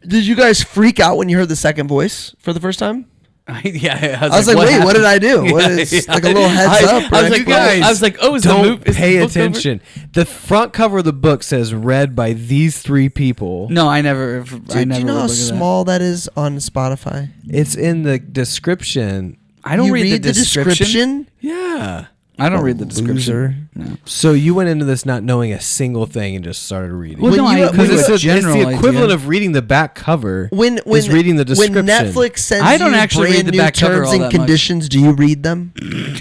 Did you guys freak out when you heard the second voice for the first time? Yeah, I was like, wait, what did I do? What is like a little heads up? I was like, oh, don't pay attention. The front cover of the book says read by these three people. No, I never. Dude, do you know how small that is on Spotify? It's in the description. I don't read the description. Yeah. I don't read the description. No. So you went into this not knowing a single thing and just started reading. Well, because it's the equivalent of reading the back cover. When reading the description. When Netflix sends I don't actually read the back cover terms and conditions, do you read them? Do you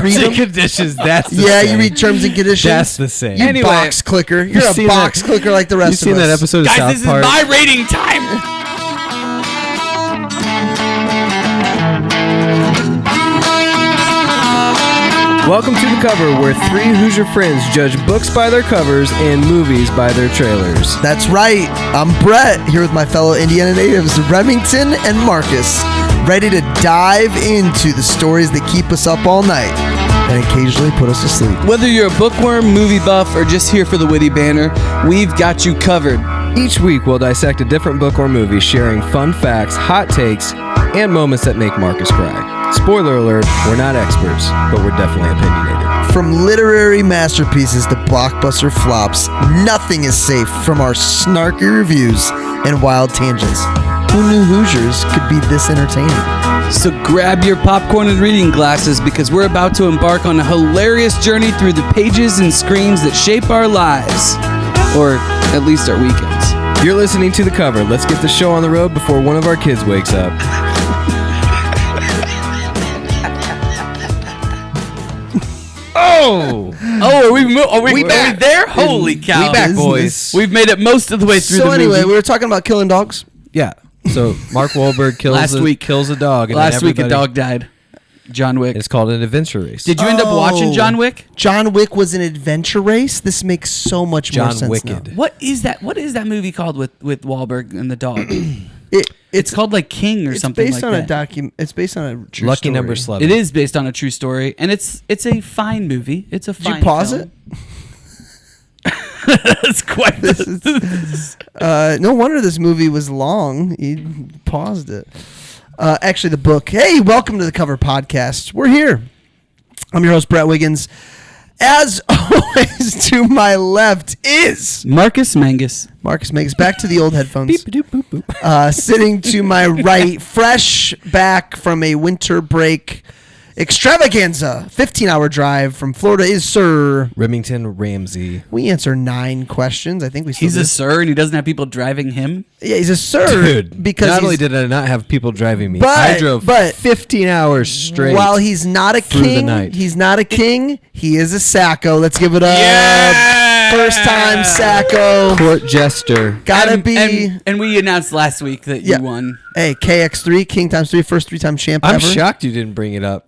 read them? Conditions. That's the same. You read terms and conditions. That's the same. You box clicker. You're a box clicker like the rest of us. You seen that episode of South Park? Guys, this is my rating time. Welcome to The Cover, where three Hoosier friends judge books by their covers and movies by their trailers. That's right. I'm Brett, here with my fellow Indiana natives, Remington and Marcus, ready to dive into the stories that keep us up all night and occasionally put us to sleep. Whether you're a bookworm, movie buff, or just here for the witty banter, we've got you covered. Each week, we'll dissect a different book or movie, sharing fun facts, hot takes, and moments that make Marcus cry. Spoiler alert, we're not experts, but we're definitely opinionated. From literary masterpieces to blockbuster flops, nothing is safe from our snarky reviews and wild tangents. Who knew Hoosiers could be this entertaining? So grab your popcorn and reading glasses because we're about to embark on a hilarious journey through the pages and screens that shape our lives. Or at least our weekends. You're listening to The Cover. Let's get the show on the road before one of our kids wakes up. Are we back there? Holy cow. We back, boys. We've made it most of the way through the movie. So anyway, we were talking about killing dogs. Yeah. So Mark Wahlberg kills a dog. And last week a dog died. John Wick. It's called an adventure race. Did you end up watching John Wick? John Wick was an adventure race? This makes so much more sense now. What is that? What is that movie called with Wahlberg and the dog? It's called like King or something like that. It's based on a true Lucky story. Number 11. It is based on a true story, and it's a fine movie. It's a fine. Did you pause film. it? That's quite. No wonder this movie was long. You paused it. Actually, the book. Hey, welcome to The Cover Podcast. We're here. I'm your host, Brett Wiggins. As always, to my left is Marcus Mangus. Back to the old headphones. Sitting to my right, fresh back from a winter break extravaganza, 15-hour drive from Florida, is Sir Remington Ramsey. We answer 9 questions. I think we still He's do. a sir, and he doesn't have people driving him. Yeah, he's a sir. Dude, because not only did I not have people driving me, but, I drove 15 hours straight. While he's not a through king, the night. he's not a king. He is a Sacco. Let's give it up. Yeah! First time Sacco. Court jester. Gotta be. And we announced last week that you won. Hey, KX3, King times 3, first 3-time champ ever. I'm shocked you didn't bring it up.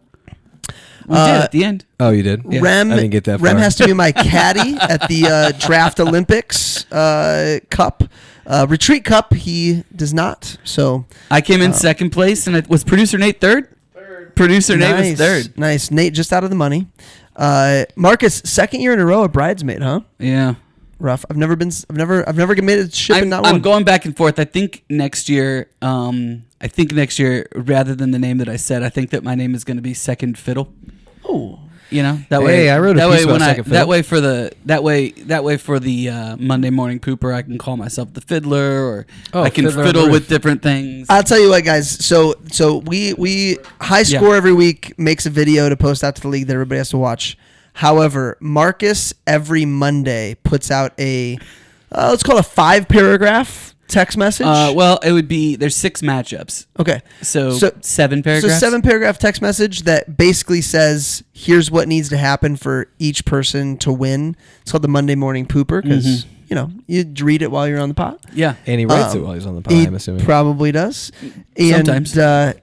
We did at the end. Oh, you did? Yeah. Rem, I didn't get that far. Rem has to be my caddy at the Draft Olympics Cup. Retreat Cup, he does not. So I came in second place, and was producer Nate third? Producer Nate was third. Nice. Nate just out of the money. Marcus, second year in a row a bridesmaid, huh? Yeah. Rough. I've never made a ship and not one. I'm going back and forth. I think next year, rather than the name that I said, I think that my name is going to be Second Fiddle. Oh. You know, that way. Hey, I wrote a piece about Second Fiddle. That way for the Monday morning pooper, I can call myself the fiddler, or I can fiddle with different things. I'll tell you what, guys. So we high score every week makes a video to post out to the league that everybody has to watch. However, Marcus every Monday puts out a let's call it a 5-paragraph text message. Well, it would be there's 6 matchups. Okay, so 7 paragraphs. So 7-paragraph text message that basically says here's what needs to happen for each person to win. It's called the Monday Morning Pooper because you know you read it while you're on the pot. Yeah, and he writes it while he's on the pot. I'm assuming probably does. And sometimes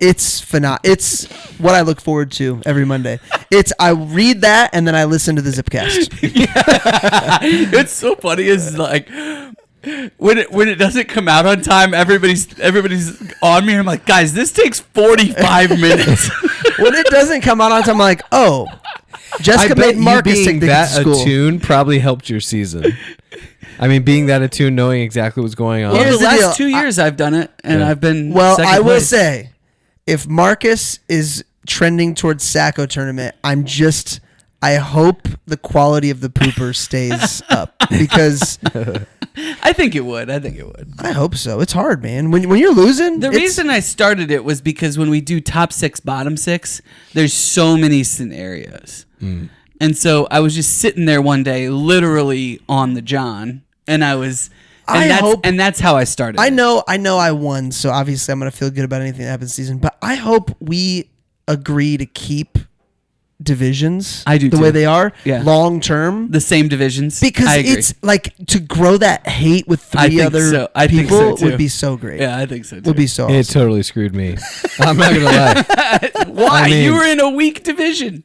it's what I look forward to every Monday. I read that and then I listen to the Zipcast. It's so funny. It's like. When it doesn't come out on time, everybody's on me. And I'm like, guys, this takes 45 minutes. When it doesn't come out on time, I'm like, oh, Jessica made Marcus take the kids to school. That tune probably helped your season. I mean, being that attuned, knowing exactly what's going on. Well, Here's the the deal. last 2 years I've done it, and Yeah. I've been Well, second I will place. say, if Marcus is trending towards Sacco tournament, I hope the quality of the pooper stays up because I think it would. I hope so. It's hard, man. When you're losing, The reason I started it was because when we do top 6, bottom 6, there's so many scenarios. And so I was just sitting there one day, literally on the John, and that's how I started. I know I won, so obviously I'm gonna feel good about anything that happens this season. But I hope we agree to keep divisions I do the too. way they are Yeah. long term. the same divisions Because I agree. it's like to grow that hate with I 3 think other so. I think people so, too. would be so great. Yeah, I think so too. Would be so awesome. It totally screwed me. I'm not gonna lie. Why? I mean- You were in a weak division.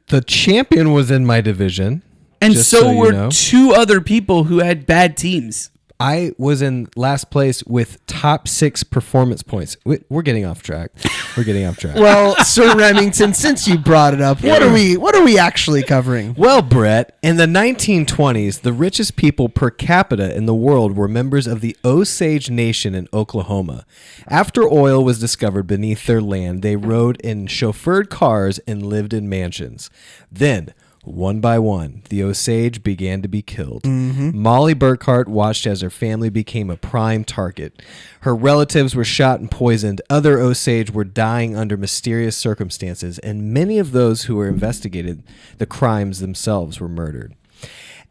The champion was in my division, And just so you were know. 2 other people who had bad teams. I was in last place with top 6 performance points. We're getting off track. Well, Sir Remington, since you brought it up, what are we actually covering? Well, Brett, in the 1920s, the richest people per capita in the world were members of the Osage Nation in Oklahoma. After oil was discovered beneath their land, they rode in chauffeured cars and lived in mansions. Then, one by one, the Osage began to be killed. Molly Burkhart watched as her family became a prime target. Her relatives were shot and poisoned. Other Osage were dying under mysterious circumstances, and many of those who were investigated the crimes themselves were murdered.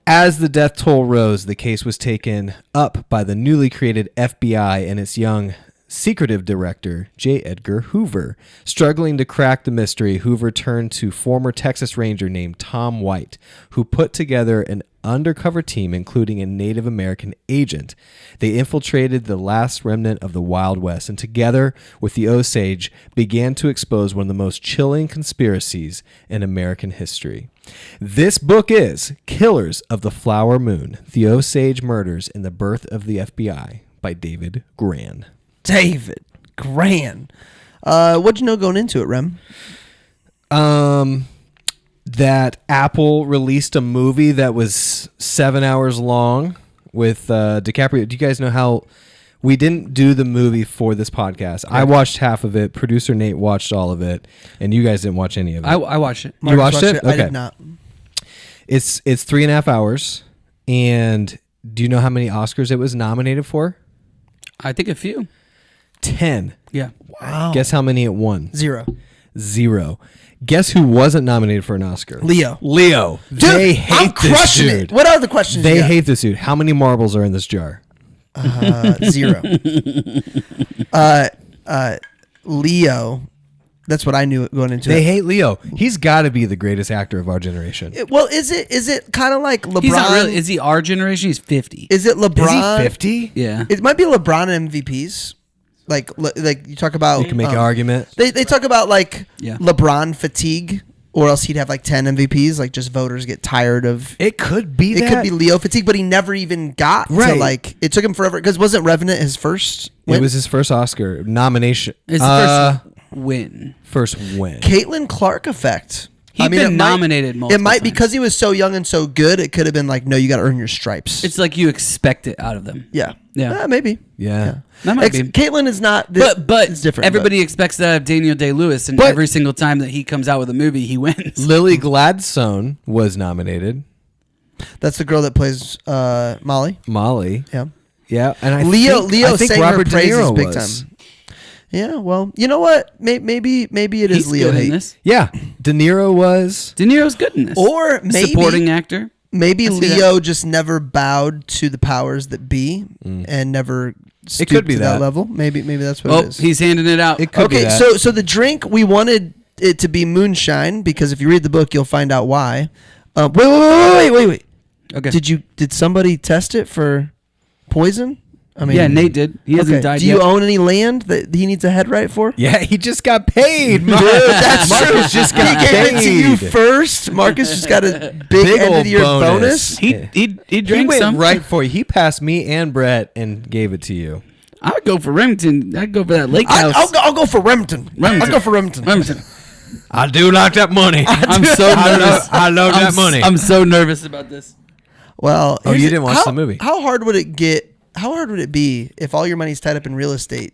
As the death toll rose, the case was taken up by the newly created FBI and its young secretive director, J. Edgar Hoover. Struggling to crack the mystery, Hoover turned to former Texas Ranger named Tom White, who put together an undercover team, including a Native American agent. They infiltrated the last remnant of the Wild West, and together with the Osage, began to expose one of the most chilling conspiracies in American history. This book is Killers of the Flower Moon, The Osage Murders and the Birth of the FBI by David Grann. David Grann. What'd you know going into it, Rem? That Apple released a movie that was 7 hours long with DiCaprio. Do you guys know how we didn't do the movie for this podcast? I watched half of it. Producer Nate watched all of it, and you guys didn't watch any of it. I watched it. You watched it? I Okay. did not. It's 3.5 hours. And do you know how many Oscars it was nominated for? I think a few. 10. Yeah. Wow. Guess how many it won? 0. 0. Guess who wasn't nominated for an Oscar? Leo. Dude, they hate I'm this crushing dude. it. What other questions? They you got? hate this dude. How many marbles are in this jar? 0. Leo. That's what I knew going into They it. hate Leo. He's got to be the greatest actor of our generation. Well, is it kind of like LeBron? He's not really. Is he our generation? He's 50. Is it LeBron? Is he 50? Yeah. It might be LeBron and MVPs. Like you talk about. You can make an argument. They talk about like Yeah. LeBron fatigue, or else he'd have like 10 MVPs. Like just voters get tired of. It could be It that. could be Leo fatigue, but he never even got to Right. like. It took him forever because wasn't Revenant his first win? It was his first Oscar nomination. It's the first win. First win. Caitlin Clark effect. He'd been it might- nominated multiple It might times. because he was so young and so good. It could have been like, no, you got to earn your stripes. It's like you expect it out of them. yeah, Yeah. maybe. Yeah. That might be. Caitlin is not. But it's different. everybody expects that of Daniel Day-Lewis, and But- every single time that he comes out with a movie, he wins. Lily Gladstone was nominated. that's the girl that plays Molly. Molly. Yeah. Yeah. And I Leo think sang Robert her De praises Niro big was. time. Yeah, well, you know what? Maybe it is He's Leo good in hate. this. Yeah. De Niro was. De Niro's good in this. Or maybe supporting actor. Maybe I see Leo just never bowed to the powers that be and never stooped could be to that that. level. Maybe that's what Oh, it is. he's handing it out. It could be Okay, that. so the drink we wanted it to be moonshine because if you read the book you'll find out why. Wait. Okay. Did somebody test it for poison? I mean, yeah, Nate did. He hasn't died Do yet. you own any land that he needs a head right for? Yeah, he just got paid. Dude, that's Marcus true. just got he gave it to you paid. first. Marcus just got a big, Big end of old the year bonus. bonus. He He drank went some. right for you. He passed me and Brett and gave it to you. I would go for Remington. I'd go for that lake house. I'll go for Remington. I'll go for Remington. Remington. I do like that money. I'm so nervous. I love that money. I'm so nervous about this. Well, Oh, you didn't watch the movie. How hard would it get? How hard would it be if all your money's tied up in real estate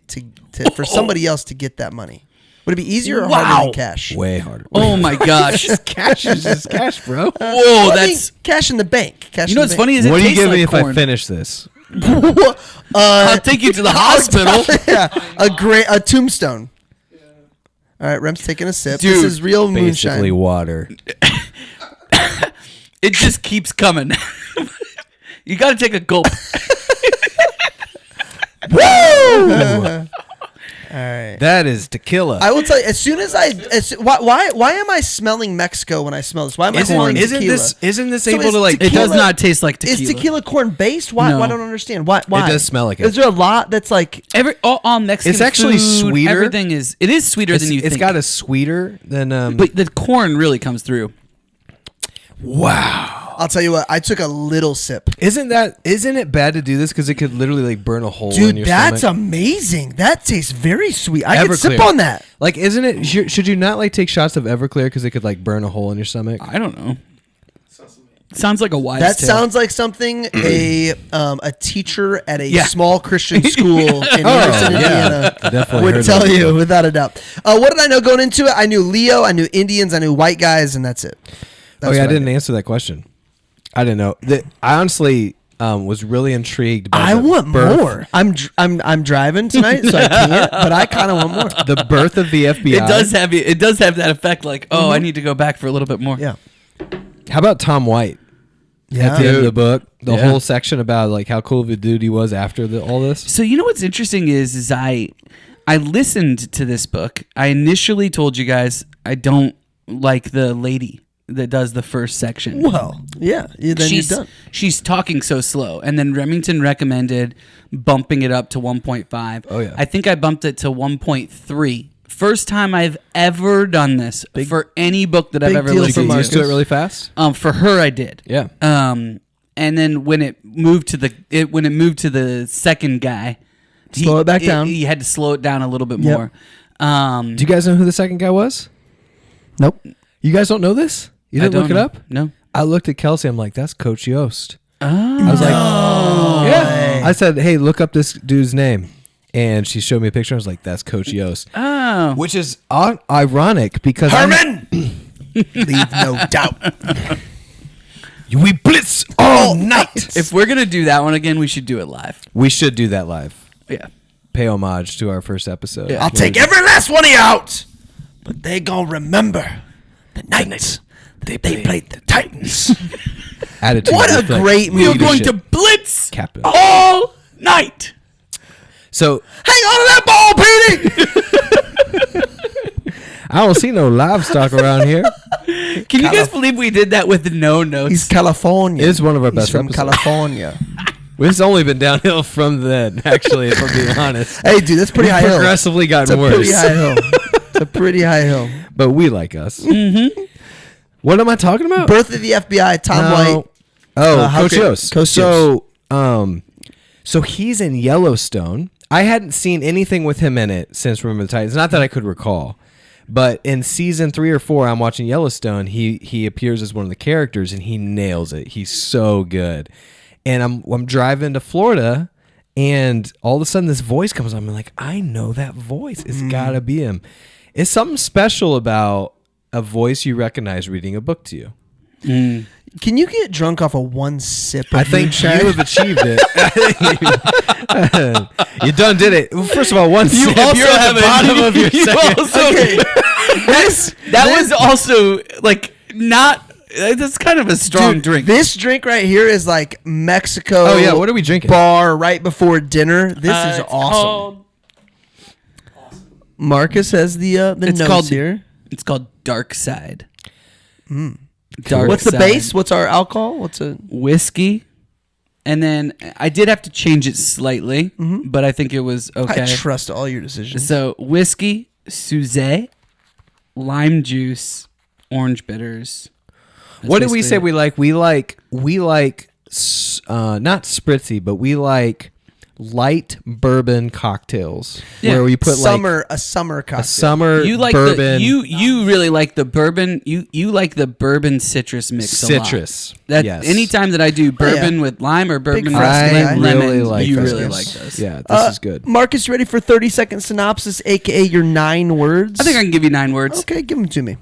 for somebody else to get that money? Would it be easier or harder than cash? Way harder. Oh my gosh. Cash is just cash, bro. Whoa, I mean, that's. cash in the bank. You know what's funny is it What do you tastes give like me if corn. I finish this? I'll take you to the hospital. Yeah, a tombstone. All right, Rem's taking a sip. Dude, this is real Basically moonshine. water. It just keeps coming. You got to take a gulp. Woo! All right. That is tequila. I will tell you, as soon as why am I smelling Mexico when I smell this? Why am I smelling tequila? Isn't this So able is to like? It does not taste like tequila. Is tequila corn based? Why? No. Why? I don't understand. Why? Why? does smell like it. Is there a lot that's like? All Mexican It's actually food, sweeter. Everything is. It is sweeter than you think. It's got a sweeter than. But the corn really comes through. Wow. I'll tell you what. I took a little sip. Isn't it bad to do this because it could literally like burn a hole in Dude, your that's stomach? amazing. That tastes very sweet. I could sip Everclear. on that. Like, isn't it? Should you not like take shots of Everclear because it could like burn a hole in your stomach? I don't know. Sounds like a wise That tale. sounds like something a teacher at a Yeah. small Christian school in Anderson, Indiana Definitely would heard tell that you before. without a doubt. What did I know going into it? I knew Leo, I knew Indians, I knew white guys, and that's it. That's Oh yeah, I what didn't knew. answer that question. I didn't know. I honestly was really intrigued by I the want birth, more. I'm driving tonight, so I can't. But I kind of want more. The birth of the FBI. It does have that effect. Like, oh, I need to go back for a little bit more. Yeah. How about Tom White? Yeah. At the end of the book, the Yeah. whole section about like how cool of a dude he was after all this. So you know what's interesting is I listened to this book. I initially told you guys I don't like the lady that does the first section. Well, yeah. Then you're done. She's talking so slow. And then Remington recommended bumping it up to 1.5. Oh, yeah. I think I bumped it to 1.3. First time I've ever done this for any book that I've big ever deal Did for you listened get Marcus. used to it really fast? For her, I did. Yeah. And then when it moved to the second guy, Slow it back down. He had to slow it down a little bit Yep. more. Do you guys know who the second guy was? Nope. You guys don't know this? You didn't look it up? No. I looked at Kelsey. I'm like, that's Coach Yost. Oh. I was like, yeah. I said, hey, look up this dude's name. And she showed me a picture. I was like, that's Coach Yost. Oh. Which is ironic because Leave no doubt. we blitz all night. If we're gonna do that one again, we should do it live. We should do that live. Yeah. Pay homage to our first episode. Yeah. I'll take every last one of you out, but they gonna remember the night they played the Titans. Attitude. What a reflect great We are movie. going leadership. to blitz Captain. all night. So Hang on to that ball, Petey. I don't see no livestock around here. Can you guys believe we did that with no notes? He's California. It's one of our He's best from episodes. California. It's only been downhill from then, actually, if I'm being honest. Hey, dude, that's pretty We've high hill. progressively It's gotten a worse. pretty high hill. It's a pretty high hill. But we like us. Mm-hmm. What am I talking about? Birth of the FBI. Tom White. Oh, how Coach great- Yost. Coach So he's in Yellowstone. I hadn't seen anything with him in it since Remember the Titans. Not that I could recall. But in season 3 or 4, I'm watching Yellowstone. He appears as one of the characters, and he nails it. He's so good. And I'm driving to Florida, and all of a sudden this voice comes on. I'm like, I know that voice. It's gotta be him. It's something special about a voice you recognize reading a book to you. Can you get drunk off of one sip of I think moonshine? you have achieved it. You done did it. Well, first of all, one sip. You're at the bottom of your second. Okay. That was also like not. That's kind of a strong Dude, drink. This drink right here is like Mexico. Oh, yeah, what are we drinking? Bar right before dinner. This is It's awesome. Marcus has the It's notes called here. It's called Dark Side. What's the base? What's our alcohol? What's a Whiskey. And then I did have to change it slightly, but I think it was okay. I trust all your decisions. So whiskey, Suzette, lime juice, orange bitters. That's What did we basically say it. we like? We like not spritzy, but we like light bourbon cocktails, Yeah. where we put a summer cocktail. a summer You like bourbon. you really like the bourbon. You like the bourbon citrus mix. Citrus. A lot. That Yes. anytime that I do bourbon with lime or bourbon with Frosty guy. lemon, really like you those. really Yes. like those. Yeah, this is good. Marcus, you ready for 30-second synopsis, aka your 9 words? I think I can give you 9 words. Okay, give them to me.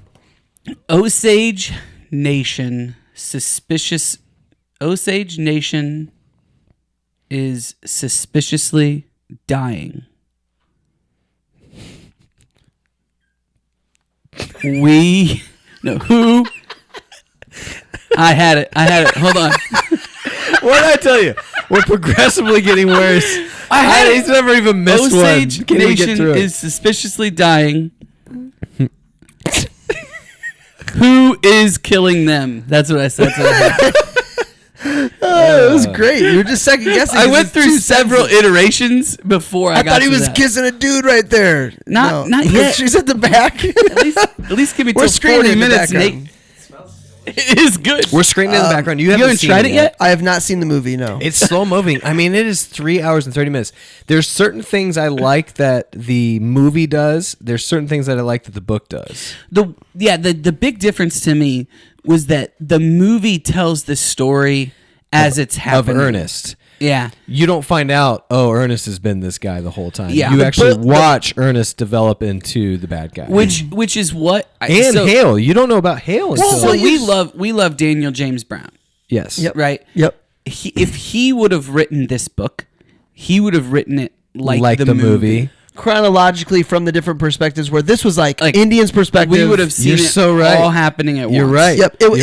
Osage Nation suspicious. Osage Nation is suspiciously dying. Who? I had it. Hold on. What did I tell you? We're progressively getting worse. He's never even missed Osage one. Can't even get Nation through it. is suspiciously dying. Who is killing them? That's what I said. Oh, it was great. You were just second guessing. I went through several iterations before I got thought he to was that. kissing a dude right there. Not yet. She's at the back. At least give me We're till screaming 40 in the minutes, background. Nate. It is good. We're screaming in the background. You haven't seen tried it yet? I have not seen the movie. No. It's slow moving. I mean, it is 3 hours and 30 minutes. There's certain things I like that the movie does. There's certain things that I like that the book does. The big difference to me was that the movie tells the story as it's happening. Of Ernest. Yeah. You don't find out, Ernest has been this guy the whole time. Yeah. You actually watch Ernest develop into the bad guy. Which is what Hale. You don't know about Hale until So we love Daniel James Brown. yes. Yep. Right? Yep. If he would have written this book, he would have written it like the movie. Chronologically from the different perspectives, where this was like Indian's perspective. We would have seen You're it so right. all happening at once. You're right. Yep. It was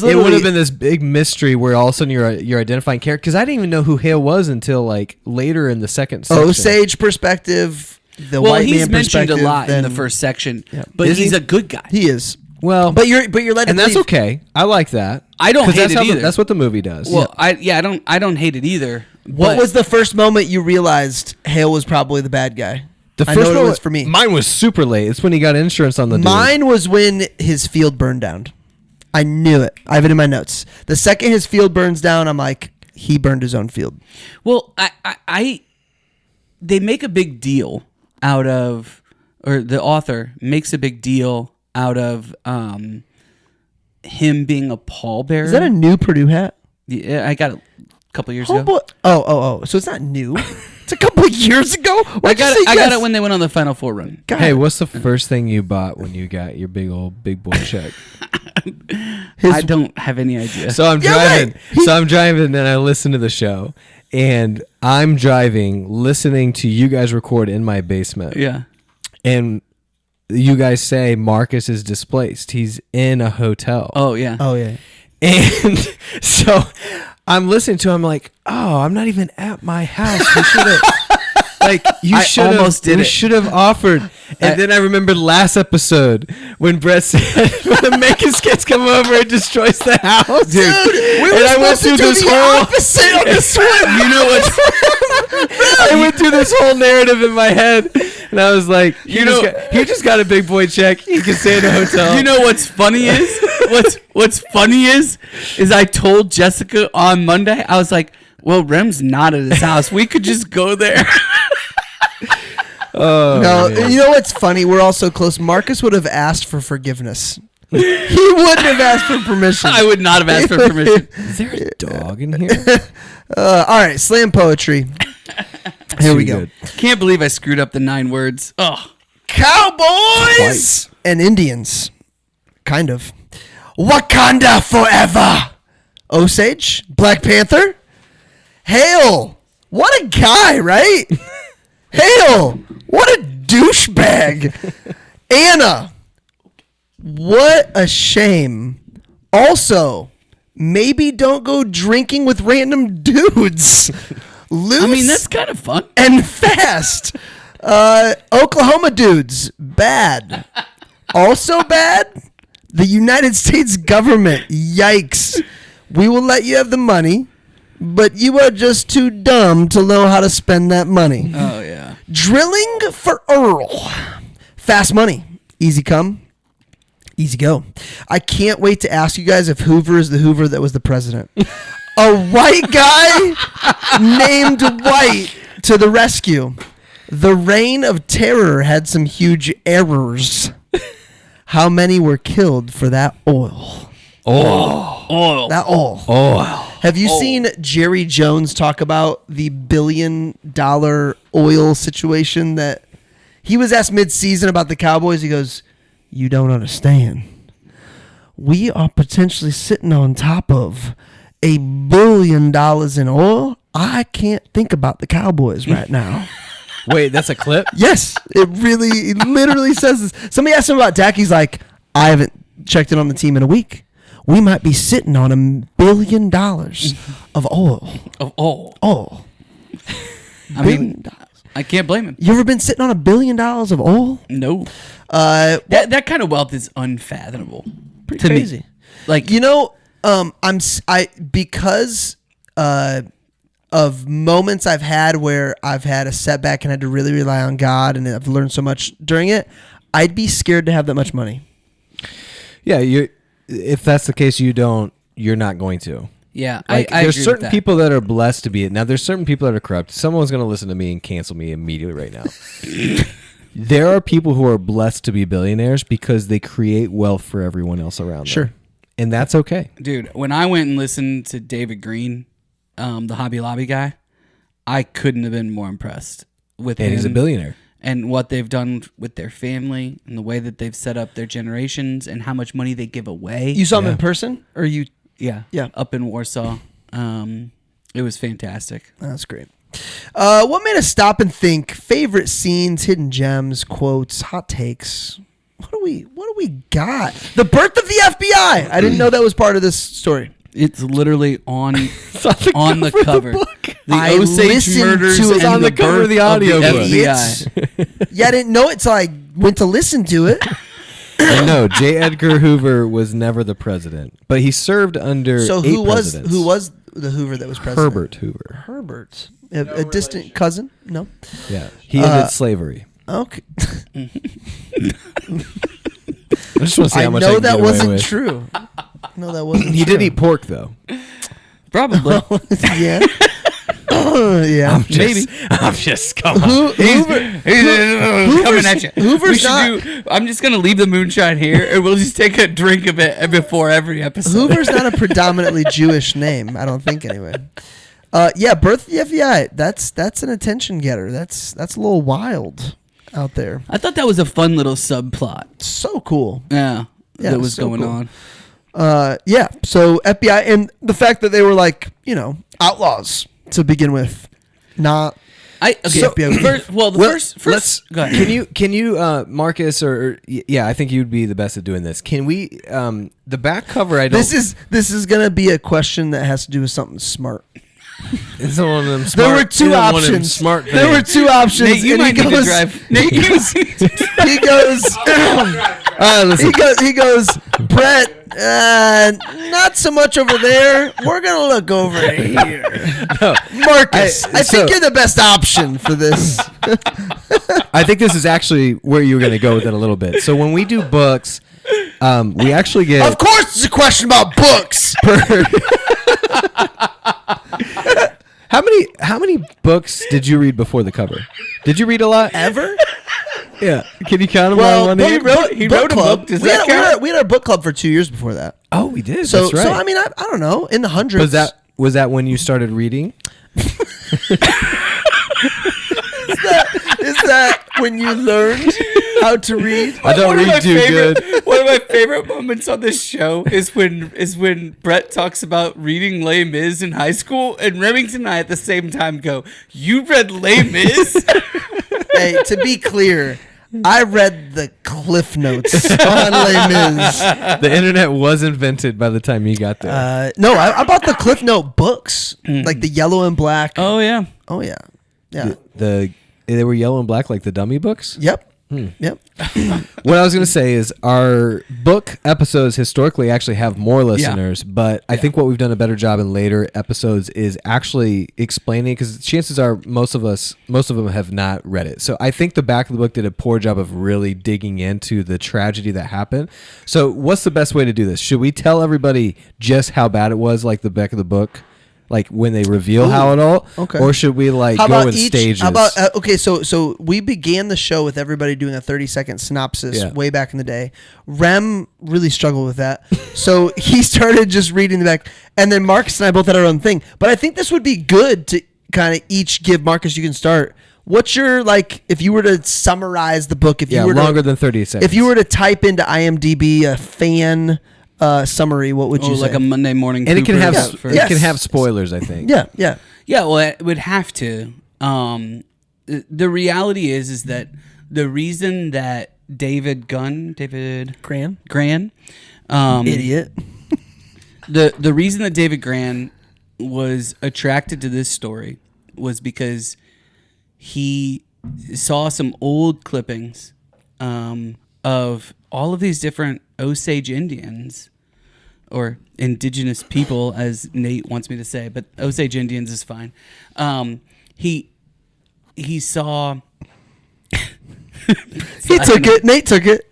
literally. It would have been this big mystery where all of a sudden you're identifying character, because I didn't even know who Hale was until like later in the second section. Osage perspective. The white he's man mentioned perspective. a lot in the then- first section, Yeah. but Is he's he? a good guy. He is. Well, But you're led to and that's believe- okay. I like that. I don't 'Cause hate that's it how either. that's what the movie does. Well, I don't hate it either. What but- was the first moment you realized Hale was probably the bad guy? the I first know one it was for me. Mine was super late. It's when he got insurance on the dude. Mine was when his field burned down. I knew it. I have it in my notes. The second his field burns down, I'm like, he burned his own field. Well, they make a big deal out of, or the author makes a big deal out of him being a pallbearer. Is that a new Purdue hat? Yeah, I got it a couple years Oh, ago. oh. So it's not new. It's a couple of years ago. I got it when they went on the Final Four run. Hey, what's the first thing you bought when you got your big boy check? I don't have any idea. So I'm Yeah, driving. right. So I'm driving, and I listen to the show, and I'm driving, listening to you guys record in my basement. Yeah. And you guys say Marcus is displaced. He's in a hotel. Oh yeah. Oh, yeah. And so I'm listening to him like, oh, I'm not even at my house. We should have, like, I almost did we it. should have offered. And then I remembered last episode when Brett said, when the Makers kids come over and destroys the house. Dude, we were and I went supposed to through do this the whole, opposite on this one. you know what? I went through this whole narrative in my head, and I was like, he just got a big boy check. He can stay in a hotel. You know what's funny is what's funny is I told Jessica on Monday, I was like, well, Rem's not at his house. We could just go there. Oh, No, man. you know what's funny? We're all so close. Marcus would have asked for forgiveness. He wouldn't have asked for permission. I would not have asked for permission. Is there a dog in here? All right, slam poetry. Here we go. Good. Can't believe I screwed up the 9 words. Oh. Cowboys Twice. and Indians. Kind of. Wakanda forever. Osage, Black Panther. Hale, what a guy, right? Hale, what a douchebag. Anna, what a shame. Also, maybe don't go drinking with random dudes. Loose I mean, that's kind of fun. and fast. Oklahoma dudes, bad. Also bad, the United States government. Yikes. We will let you have the money, but you are just too dumb to know how to spend that money. Oh, yeah. Drilling for Earl. Fast money. Easy come, easy go. I can't wait to ask you guys if Hoover is the Hoover that was the president. A white guy named White To the rescue. The reign of terror had some huge errors. How many were killed for that oil? Oil. That oil. Have you seen Jerry Jones talk about the $1 billion oil situation that he was asked mid-season about the Cowboys? He goes, "You don't understand. We are potentially sitting on top of $1 billion in oil. I can't think about the Cowboys right now." Wait, that's a clip? Yes, it literally says this. Somebody asked him about Dak. He's like, "I haven't checked in on the team in a week. We might be sitting on $1 billion of oil." Of oil. Oil. I mean, I can't blame him. You ever been sitting on $1 billion of oil? No. That kind of wealth is unfathomable. Pretty to crazy. Me. Like, you know, because of moments I've had where I've had a setback and had to really rely on God, and I've learned so much during it, I'd be scared to have that much money. Yeah, if that's the case, you're not going to. Yeah, like, I there's agree certain with that. people that are blessed to be it. Now, there's certain people that are corrupt. Someone's going to listen to me and cancel me immediately right now. There are people who are blessed to be billionaires because they create wealth for everyone else around them. Sure. And that's okay. Dude, when I went and listened to David Grann, the Hobby Lobby guy, I couldn't have been more impressed with him. And he's a billionaire. And what they've done with their family and the way that they've set up their generations and how much money they give away. You saw him in person, or you? Yeah. Up in Warsaw. It was fantastic. That's great. What made us stop and think? Favorite scenes, hidden gems, quotes, hot takes. What do we got? The birth of the FBI. I didn't know that was part of this story. It's literally on on the cover. The I Osage listened murders to it. and It's on the cover of the audio book. FBI. Yeah, I didn't know it till I went to listen to it. And no, J. Edgar Hoover was never the president, but he served under So eight who was presidents. the Hoover that was president? Herbert Hoover. Herbert, a distant cousin? No. Yeah, he ended slavery. Okay. I just want to see I how much know I can that get away wasn't with. true. No, that wasn't. He true. did eat pork though. Probably. Yeah. Yeah. I'm just coming. He's coming at you. Hoover's I'm just gonna leave the moonshine here, and we'll just take a drink of it before every episode. Hoover's not a predominantly Jewish name, I don't think, anyway. Yeah, birth of the FBI. That's an attention getter. That's a little wild out there. I thought that was a fun little subplot. So cool. Yeah, Yeah, that was so going cool. on. Yeah. So FBI, and the fact that they were like, outlaws to begin with, not. First, go ahead. Can you Marcus or yeah, I think you'd be the best at doing this. Can we the back cover? I don't. This is gonna be a question that has to do with something smart. It's one of them There were smart- two you don't want him options. Smart. There were two options. Nate, you and might he need to goes, drive. Nate, he goes. Listen. He goes. Brett, not so much over there. We're gonna look over here. No. Marcus, I think you're the best option for this. I think this is actually where you were going to go with it a little bit. So when we do books, we actually get. Of course, it's a question about books. How many books did you read before the cover? Did you read a lot? Ever? Yeah. Can you count them Well, on one he hand? wrote a book. Does that count? We had our book club for 2 years before that. Oh, we did. So, That's right. so I mean, I don't know, in the hundreds. Was that when you started reading? Is that when you learned how to read? I don't read too good. One of my favorite moments on this show is when Brett talks about reading Les Mis in high school, and Remington and I at the same time go, "You read Les Mis?" Hey, to be clear, I read the Cliff Notes on Les Mis. The internet was invented by the time you got there. No, I bought the Cliff Note books, like the yellow and black. Oh yeah. Oh yeah, yeah. They were yellow and black like the dummy books? Yep. Yep. What I was going to say is our book episodes historically actually have more listeners, but I think what we've done a better job in later episodes is actually explaining, because chances are most of them have not read it. So I think the back of the book did a poor job of really digging into the tragedy that happened. So what's the best way to do this? Should we tell everybody just how bad it was, like the back of the book? Like when they reveal how it all, okay. or should we like go in stages? How about okay? So we began the show with everybody doing a 30-second synopsis way back in the day. Rem really struggled with that, so he started just reading the back, and then Marcus and I both had our own thing. But I think this would be good to kind of each give. Marcus, you can start. What's your if you were to summarize the book? If you were longer than 30 seconds. If you were to type into IMDb a fan summary, what would you say? Like a Monday morning. And it can have Cooper it can have spoilers, I think. Yeah. Well, it would have to. The reality is that the reason that David Grann, Idiot. the reason that David Grann was attracted to this story was because he saw some old clippings of all of these different Osage Indians, or indigenous people, as Nate wants me to say, but Osage Indians is fine. He saw. He took it. Nate took it.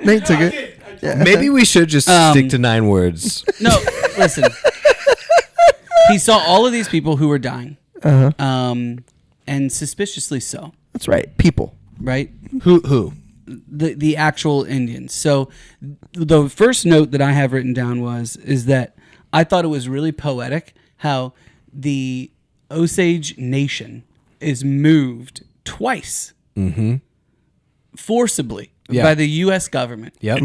Yeah. Maybe we should just stick to 9 words. No, listen. He saw all of these people who were dying, and suspiciously so. That's right. People. Right? Who? The actual Indians. So the first note that I have written down is that I thought it was really poetic how the Osage Nation is moved twice forcibly by the U.S. government. Yep.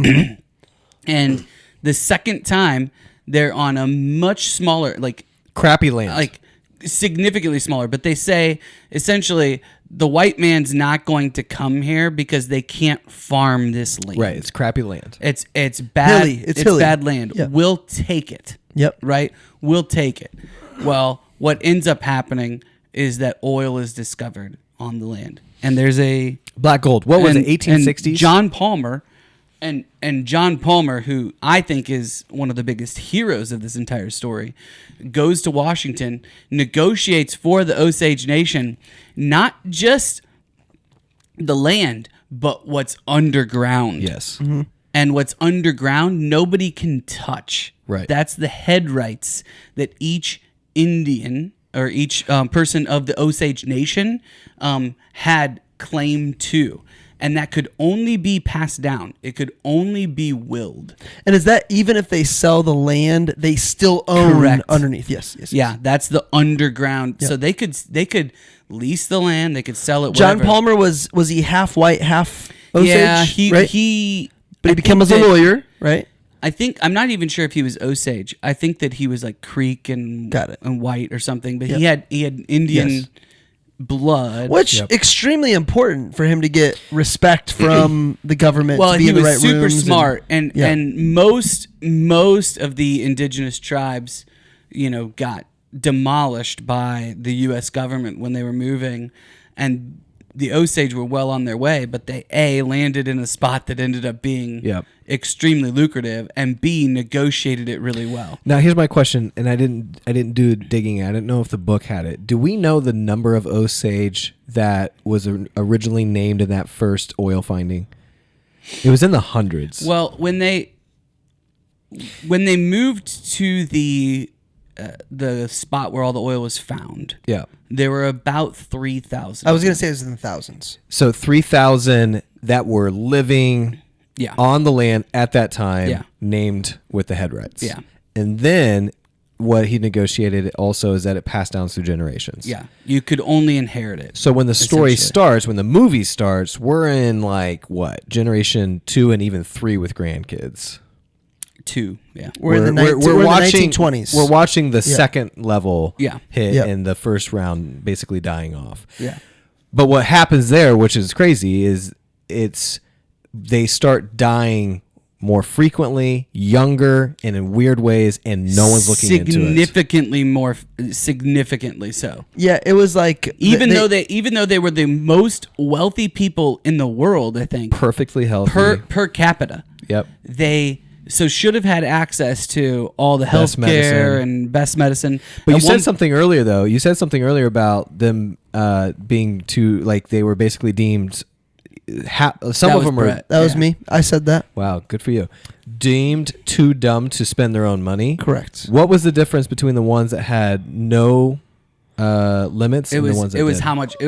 And the second time they're on a much smaller, crappy land. Significantly smaller, but they say essentially the white man's not going to come here because they can't farm this land. Right, it's crappy land. It's bad. Hilly. It's hilly. hilly. Bad land. Yeah. We'll take it. Yep. Right? We'll take it. Well, what ends up happening is that oil is discovered on the land. And there's a Black gold. What was it, 1860s? And John Palmer and John Palmer, who I think is one of the biggest heroes of this entire story, goes to Washington, negotiates for the Osage Nation, not just the land, but what's underground. Yes. Mm-hmm. And what's underground, nobody can touch. Right. That's the head rights that each Indian or each person of the Osage Nation had claim to. And that could only be passed down. It could only be willed. And is that even if they sell the land, they still own Correct. underneath? Yes. Yeah, that's the underground. Yep. So they could lease the land. They could sell it. John wherever. Palmer was he half white, half Osage? Yeah, right? But he became a lawyer, right? I think I'm not even sure if he was Osage. I think that he was like Creek and white or something. But he had Indian blood, which extremely important for him to get respect from the government. Well, to be he in the was right super rooms smart, and most of the indigenous tribes, got demolished by the U.S. government when they were moving, and the Osage were well on their way, but they landed in a spot that ended up being extremely lucrative, and B, negotiated it really well. Now here's my question, and I didn't do digging. I didn't know if the book had it. Do we know the number of Osage that was originally named in that first oil finding? It was in the hundreds. Well, when they moved to the spot where all the oil was found, there were about 3,000. I was going to say it was in the thousands. So 3,000 that were living on the land at that time, named with the head rights. Yeah. And then what he negotiated also is that it passed down through generations. Yeah. You could only inherit it. So when the story starts, when the movie starts, we're in generation 2 and even 3 with grandkids. 2, yeah. We're in the 1920s. We're watching the second level hit Yep. and the first round basically dying off. Yeah. But what happens there, which is crazy, is they start dying more frequently, younger, and in weird ways, and no one's looking into it. Significantly so. Yeah, it was like even though they were the most wealthy people in the world, I think, perfectly healthy per capita. Yep. They should have had access to all the health care and best medicine. But you said something earlier, though. You said something earlier about them being too, they were basically deemed. Some of them were. That was me. I said that. Wow, good for you. Deemed too dumb to spend their own money. Correct. What was the difference between the ones that had no limits. It and was the ones that it was did. how much it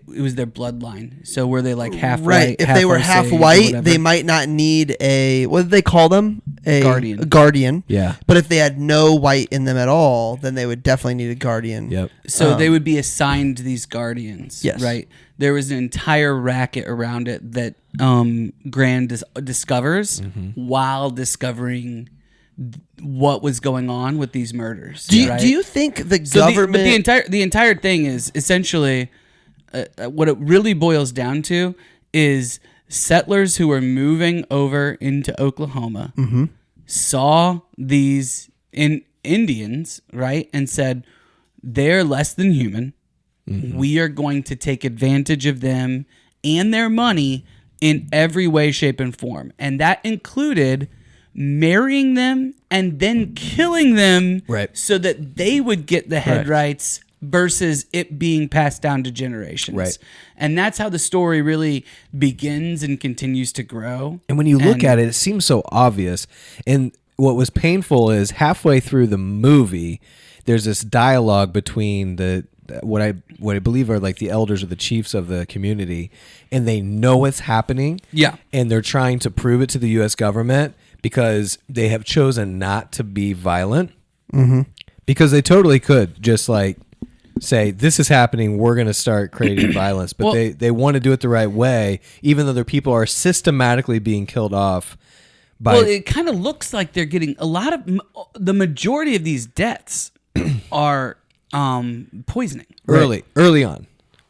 was their bloodline. So were they like half Right. white? If half they were Osage half or white, whatever? they might not need a, what did they call them? A Guardian. Yeah. But if they had no white in them at all, then they would definitely need a guardian. Yep. So they would be assigned these guardians. Yes. Right. There was an entire racket around it that Grann discovers while discovering what was going on with these murders. Do you, right? do you think the So government... the entire thing is essentially what it really boils down to is settlers who were moving over into Oklahoma saw these Indians, right, and said they're less than human. We are going to take advantage of them and their money in every way, shape, and form, and that included marrying them and then killing them, Right. so that they would get the head Right. rights versus it being passed down to generations. Right. And that's how the story really begins and continues to grow. And when you look at it, it seems so obvious. And what was painful is halfway through the movie, there's this dialogue between what I believe are like the elders or the chiefs of the community, and they know what's happening. Yeah. And they're trying to prove it to the U.S. government because they have chosen not to be violent. Because they totally could just like say, this is happening, we're going to start creating violence. But Well, they want to do it the right way, even though their people are systematically being killed off. Well, it kind of looks like they're getting a lot of the majority of these deaths are poisoning. early on.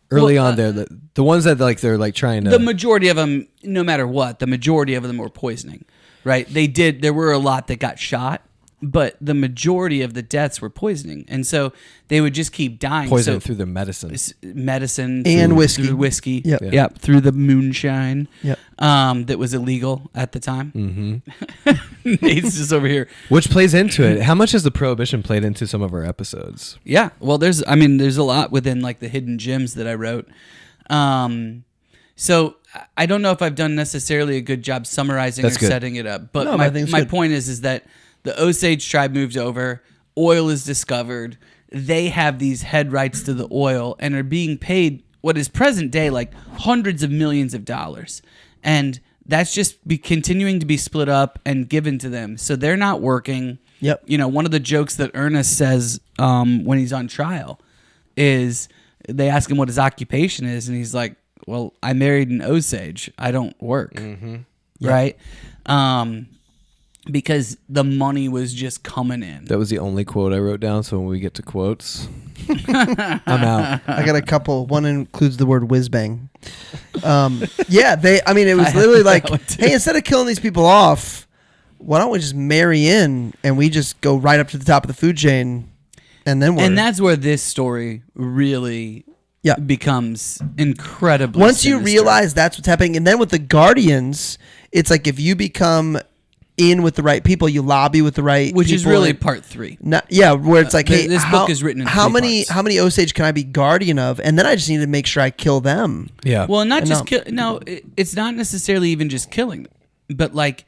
They're the ones that like they're like trying to. The majority of them, no matter what, the majority of them were poisoning, right? There were a lot that got shot, but the majority of the deaths were poisoning, and so they would just keep dying. poison so, through their medicine. medicine And through, whiskey. through whiskey. Yep. Yep. Through the moonshine. Yep. That was illegal at the time. Mm-hmm. Nate's just over here. Which plays into it. How much has the prohibition played into some of our episodes? Yeah. Well, there's a lot within like the hidden gems that I wrote. So I don't know if I've done necessarily a good job summarizing That's or good. setting it up, but No, I think it's my good. point is that the Osage tribe moved over, oil is discovered, they have these head rights to the oil and are being paid what is present day like hundreds of millions of dollars. And that's just continuing to be split up and given to them. So they're not working. Yep. You know, one of the jokes that Ernest says when he's on trial is they ask him what his occupation is, and he's like, well, I married an Osage. I don't work. Right? Because the money was just coming in. That was the only quote I wrote down. So when we get to quotes, I'm out. I got a couple. One includes the word whiz bang. It was literally like, hey, instead of killing these people off, why don't we just marry in and we just go right up to the top of the food chain, and then And that's where this story really becomes incredibly once you sinister. realize that's what's happening. And then with the Guardians, it's like if you become in with the right people, you lobby with the right which people. is really part 3. Where it's like, hey, this book is written in how 3 many parts. how many Osage can I be guardian of? And then I just need to make sure I kill them. Yeah. Well, not And just kill. No, it's not necessarily even just killing them, but like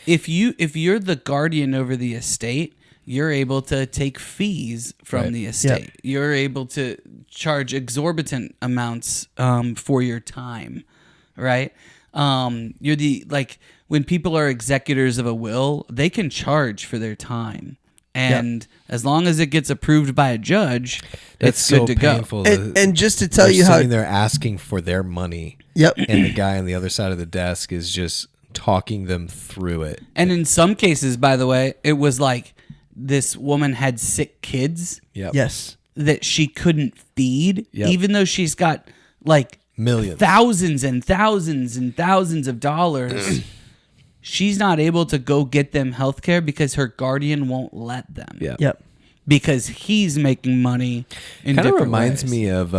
if you're the guardian over the estate, you're able to take fees from the estate. You're able to charge exorbitant amounts for your time, right? You're the when people are executors of a will, they can charge for their time. And as long as it gets approved by a judge, it's so good to painful. And, and just to tell They're you how, sitting there asking for their money. Yep. And the guy on the other side of the desk is just talking them through it. And in some cases, by the way, it was like this woman had sick kids Yep. yes, that she couldn't feed, Yep. even though she's got like Millions. thousands and thousands and thousands of dollars. She's not able to go get them health care because her guardian won't let them. yep. Because he's making money in Kind of different reminds ways. me of,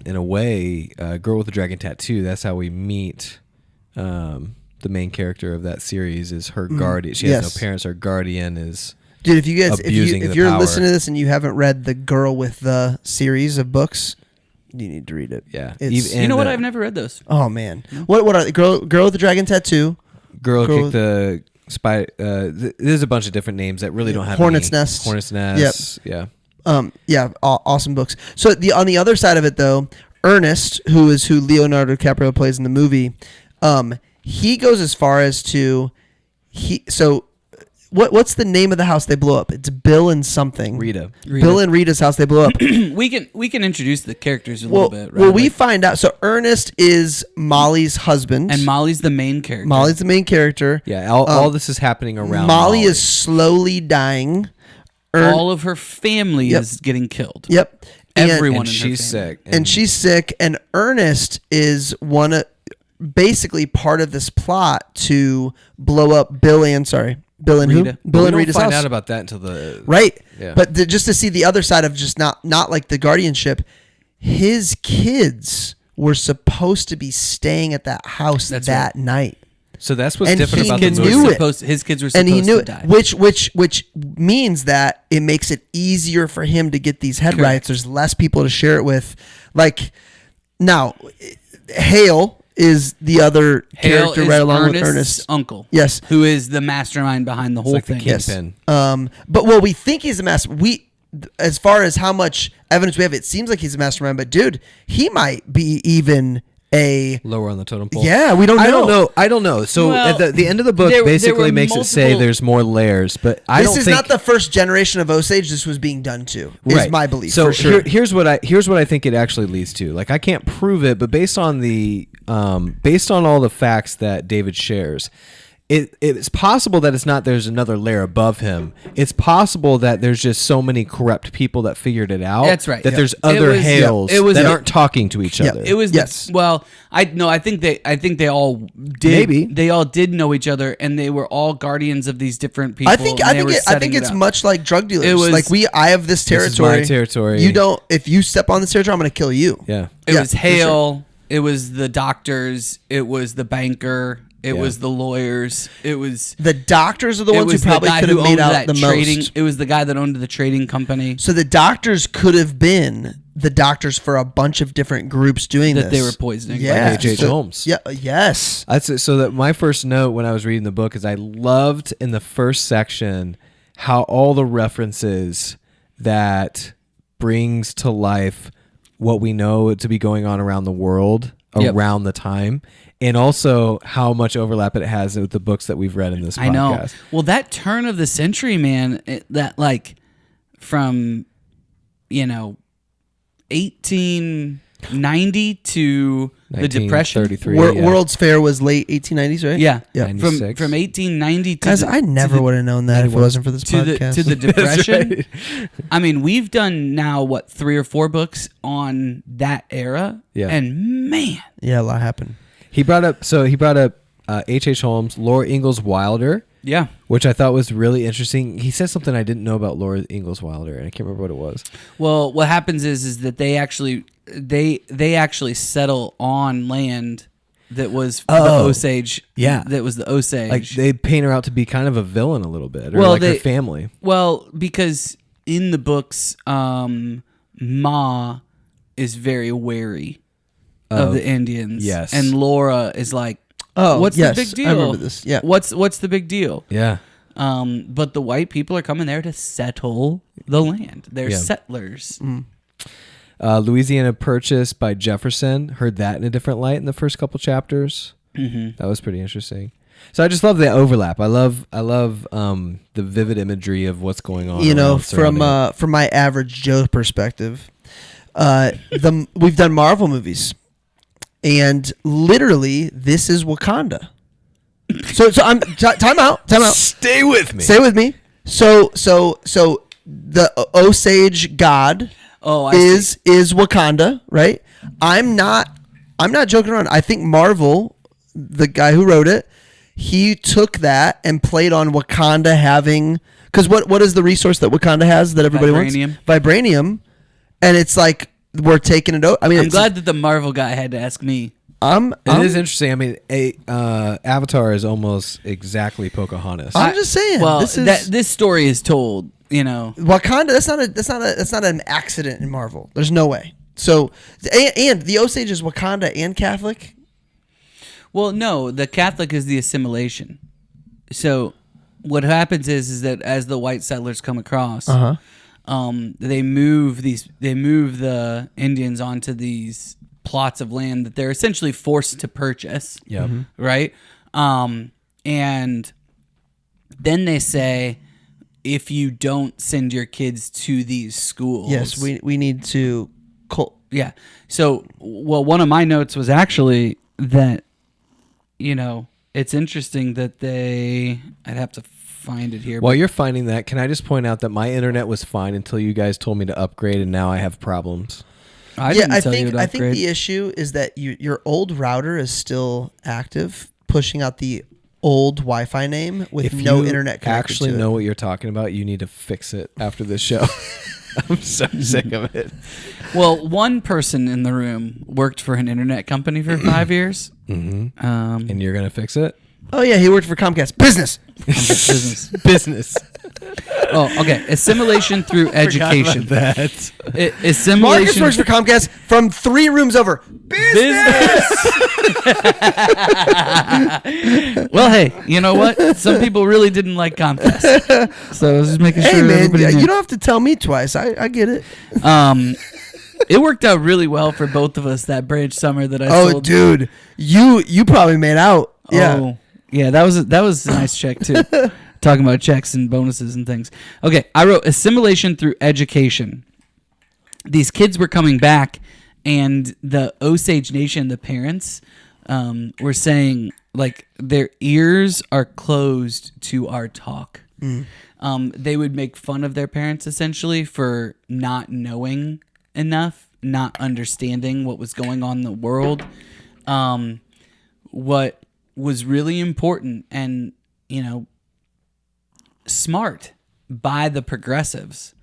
in a way, Girl with the Dragon Tattoo. That's how we meet the main character of that series is her guardian. She has Yes. no parents. Her guardian is... Dude, if you guys, Abusing if the you're power. listening to this and you haven't read the Girl with the series of books, you need to read it. Yeah. It's, Even- You know what? and, I've never read those. oh man, what are they? Girl with the Dragon Tattoo? Girl Girl- kicked the spy. There's a bunch of different names that really don't have Hornet's any. Nest. Hornet's Nest. Yeah. Awesome books. So on the other side of it, though, Ernest, who Leonardo DiCaprio plays in the movie, he goes as far as to what's the name of the house they blow up? It's Bill and something. Rita. Bill and Rita's house they blow up. we can introduce the characters a little bit. Right? Well, we find out. So Ernest is Molly's husband, and Molly's the main character. Molly's the main character. Yeah, all this is happening around Molly is slowly dying. All of her family is getting killed. Yep. Everyone and in she's her family. sick. And she's sick. And Ernest is basically part of this plot to blow up Bill and Rita. who? Bill and Rita's house. We don't find out about that until the... Right. Yeah. But just to see the other side of just not like the guardianship, his kids were supposed to be staying at that house that night. So that's what's And different he about the knew movie. it. His kids were supposed And he knew to it, die. which means that it makes it easier for him to get these head Correct. rights. There's less people to share it with. Like, now, Hale is the other Hale character is right along Ernest's with Ernest. uncle. Yes. Who is the mastermind behind the whole like the thing. kid. Yes. Kingpin. But we think he's a master. As far as how much evidence we have, it seems like he's a mastermind. But dude, he might be even a Lower on the totem pole. Yeah, we don't know. I don't know. So Well, at the end of the book there basically were makes it say multiple- there's more layers, but I This don't is think... not the first generation of Osage this was being done to. Is my belief. So for sure. here's what I think it actually leads to. Like, I can't prove it, but based on all the facts that David shares, it's possible that there's another layer above him. It's possible that there's just so many corrupt people that figured it out. That's right. That Yeah. there's other Hales It was that a- aren't talking to each other. It was Yes. well, I think they all did. Maybe. They all did know each other, and they were all guardians of these different people. I think it's up. much like drug dealers. It was- like I have this is territory. my territory. You don't. If you step on this territory, I'm going to kill you. Yeah. It Yeah, was for Hale. It was the doctors. It was the banker. It Yeah. was the lawyers. It was The doctors are the it ones who was the probably guy could who have made owned out that the trading. most. It was the guy that owned the trading company So the doctors could have been the doctors for a bunch of different groups doing that they this. were poisoning. Yeah. Like H.H. Holmes. Yeah. Yes. So that my first note when I was reading the book is I loved in the first section how all the references that brings to life what we know to be going on around the world around the time, and also how much overlap it has with the books that we've read in this podcast. I know. Well, that turn of the century, man, that like from 1890 to the Depression. 1933. World's Fair was late 1890s, right? Yeah, Yeah. From 96. 1890 to Guys, the, I never would have known that if it wasn't for this to podcast. the Depression. right. I mean, we've done now 3 or 4 books on that era. Yeah. And man, Yeah, a lot happened. He brought up H.H. Holmes, Laura Ingalls Wilder, yeah. which I thought was really interesting. He said something I didn't know about Laura Ingalls Wilder, and I can't remember what it was. Well, what happens is that they actually settle on land that was the Osage. Yeah. That was the Osage. Like, they paint her out to be kind of a villain a little bit, or Well, her family. Well, because in the books, Ma is very wary of the Indians. yes. And Laura is like, Oh, what's yes, the big deal? I remember this. Yeah. What's the big deal? Yeah. But the white people are coming there to settle the land. They're Yeah. settlers. Louisiana Purchase by Jefferson. Heard that in a different light in the first couple chapters. Mm-hmm. That was pretty interesting. So I just love the overlap. I love the vivid imagery of what's going on. around surrounding it. From my average Joe perspective, we've done Marvel movies, and literally this is Wakanda. So I'm time out. Stay with me. Stay with me. So the Osage god Oh, is Wakanda, right? I'm not joking around. I think Marvel, the guy who wrote it, he took that and played on Wakanda having, because what is the resource that Wakanda has that everybody Vibranium. wants? Vibranium, and it's like we're taking it out. I mean, I'm glad that the Marvel guy had to ask me. It is interesting. I mean, Avatar is almost exactly Pocahontas. I'm just saying. Well, this story is told. Wakanda. That's not an accident in Marvel. There's no way. So, and the Osage is Wakanda and Catholic. Well, no, the Catholic is the assimilation. So what happens is that as the white settlers come across, they move the Indians onto these plots of land that they're essentially forced to purchase. Yeah. Mm-hmm. Right. And then they say, if you don't send your kids to these schools, Yes, we need to. Yeah. So, well, one of my notes was actually that, it's interesting that I'd have to find it here. While you're finding that, can I just point out that my internet was fine until you guys told me to upgrade, and now I have problems. I think the issue is that your old router is still active, pushing out the old Wi-Fi name with no internet connection. Actually, know what you're talking about. You need to fix it after this show. I'm so sick of it. Well, one person in the room worked for an internet company for 5 years. Mm-hmm. And you're gonna fix it? Oh yeah, he worked for Comcast. Business. Business. Oh, okay. Assimilation through education. That. Assimilation. Marcus works for Comcast from 3 rooms over. Business. Well, hey, you know what? Some people really didn't like Comcast, so I was just making sure. Hey man, everybody knew. you don't have to tell me twice. I get it. It worked out really well for both of us that branch summer that I sold. Oh, dude, you probably made out. Yeah. Oh, yeah. That was a nice check too. Talking about checks and bonuses and things. Okay, I wrote assimilation through education. These kids were coming back, and the Osage Nation, the parents, were saying like their ears are closed to our talk. They would make fun of their parents essentially for not knowing enough, not understanding what was going on in the world. What was really important and, smart by the progressives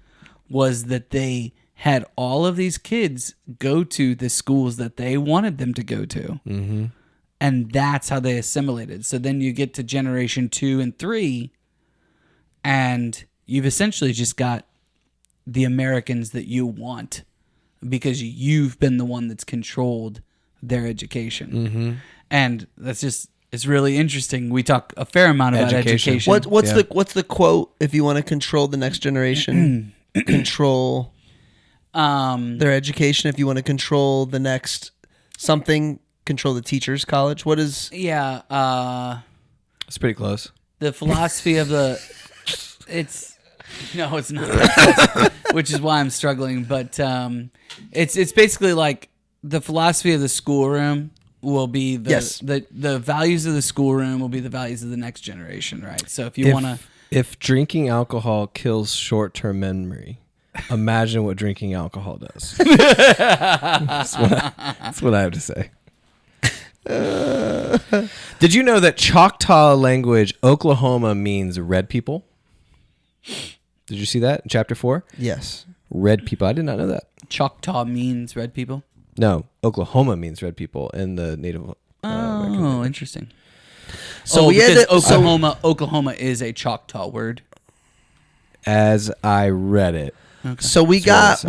was that they had all of these kids go to the schools that they wanted them to go to. Mm-hmm. And that's how they assimilated. So then you get to generation 2 and 3, and you've essentially just got the Americans that you want because you've been the one that's controlled their education. Mm-hmm. And it's really interesting. We talk a fair amount about education. What's the quote? If you want to control the next generation, control their education. If you want to control the next something, control the teachers' college. What is? Yeah, it's pretty close. The philosophy of it's not, which is why I'm struggling. But it's basically like the philosophy of the schoolroom will be the values of the schoolroom will be the values of the next generation, right? So if you want to... If drinking alcohol kills short-term memory, imagine what drinking alcohol does. That's what I have to say. Did you know that Choctaw language, Oklahoma, means red people? Did you see that in chapter 4? Yes. Red people. I did not know that. Choctaw means red people? No, Oklahoma means red people in the Native Oh, interesting. So we because had Oklahoma is a Choctaw word. As I read it. Okay. So we've got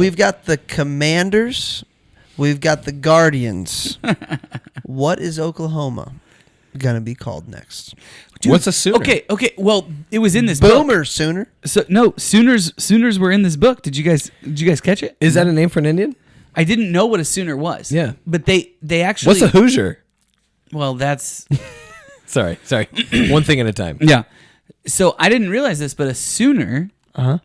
the Commanders, we've got the Guardians. What is Oklahoma gonna be called next? Dude, what's a Sooner? Okay. Well, it was in this Boomer book. Sooner. So no, Sooners were in this book. Did you guys catch it? Is that a name for an Indian? I didn't know what a Sooner was. Yeah. But they actually... What's a Hoosier? Well, that's... Sorry. One thing at a time. Yeah. So I didn't realize this, but a Sooner... Uh-huh.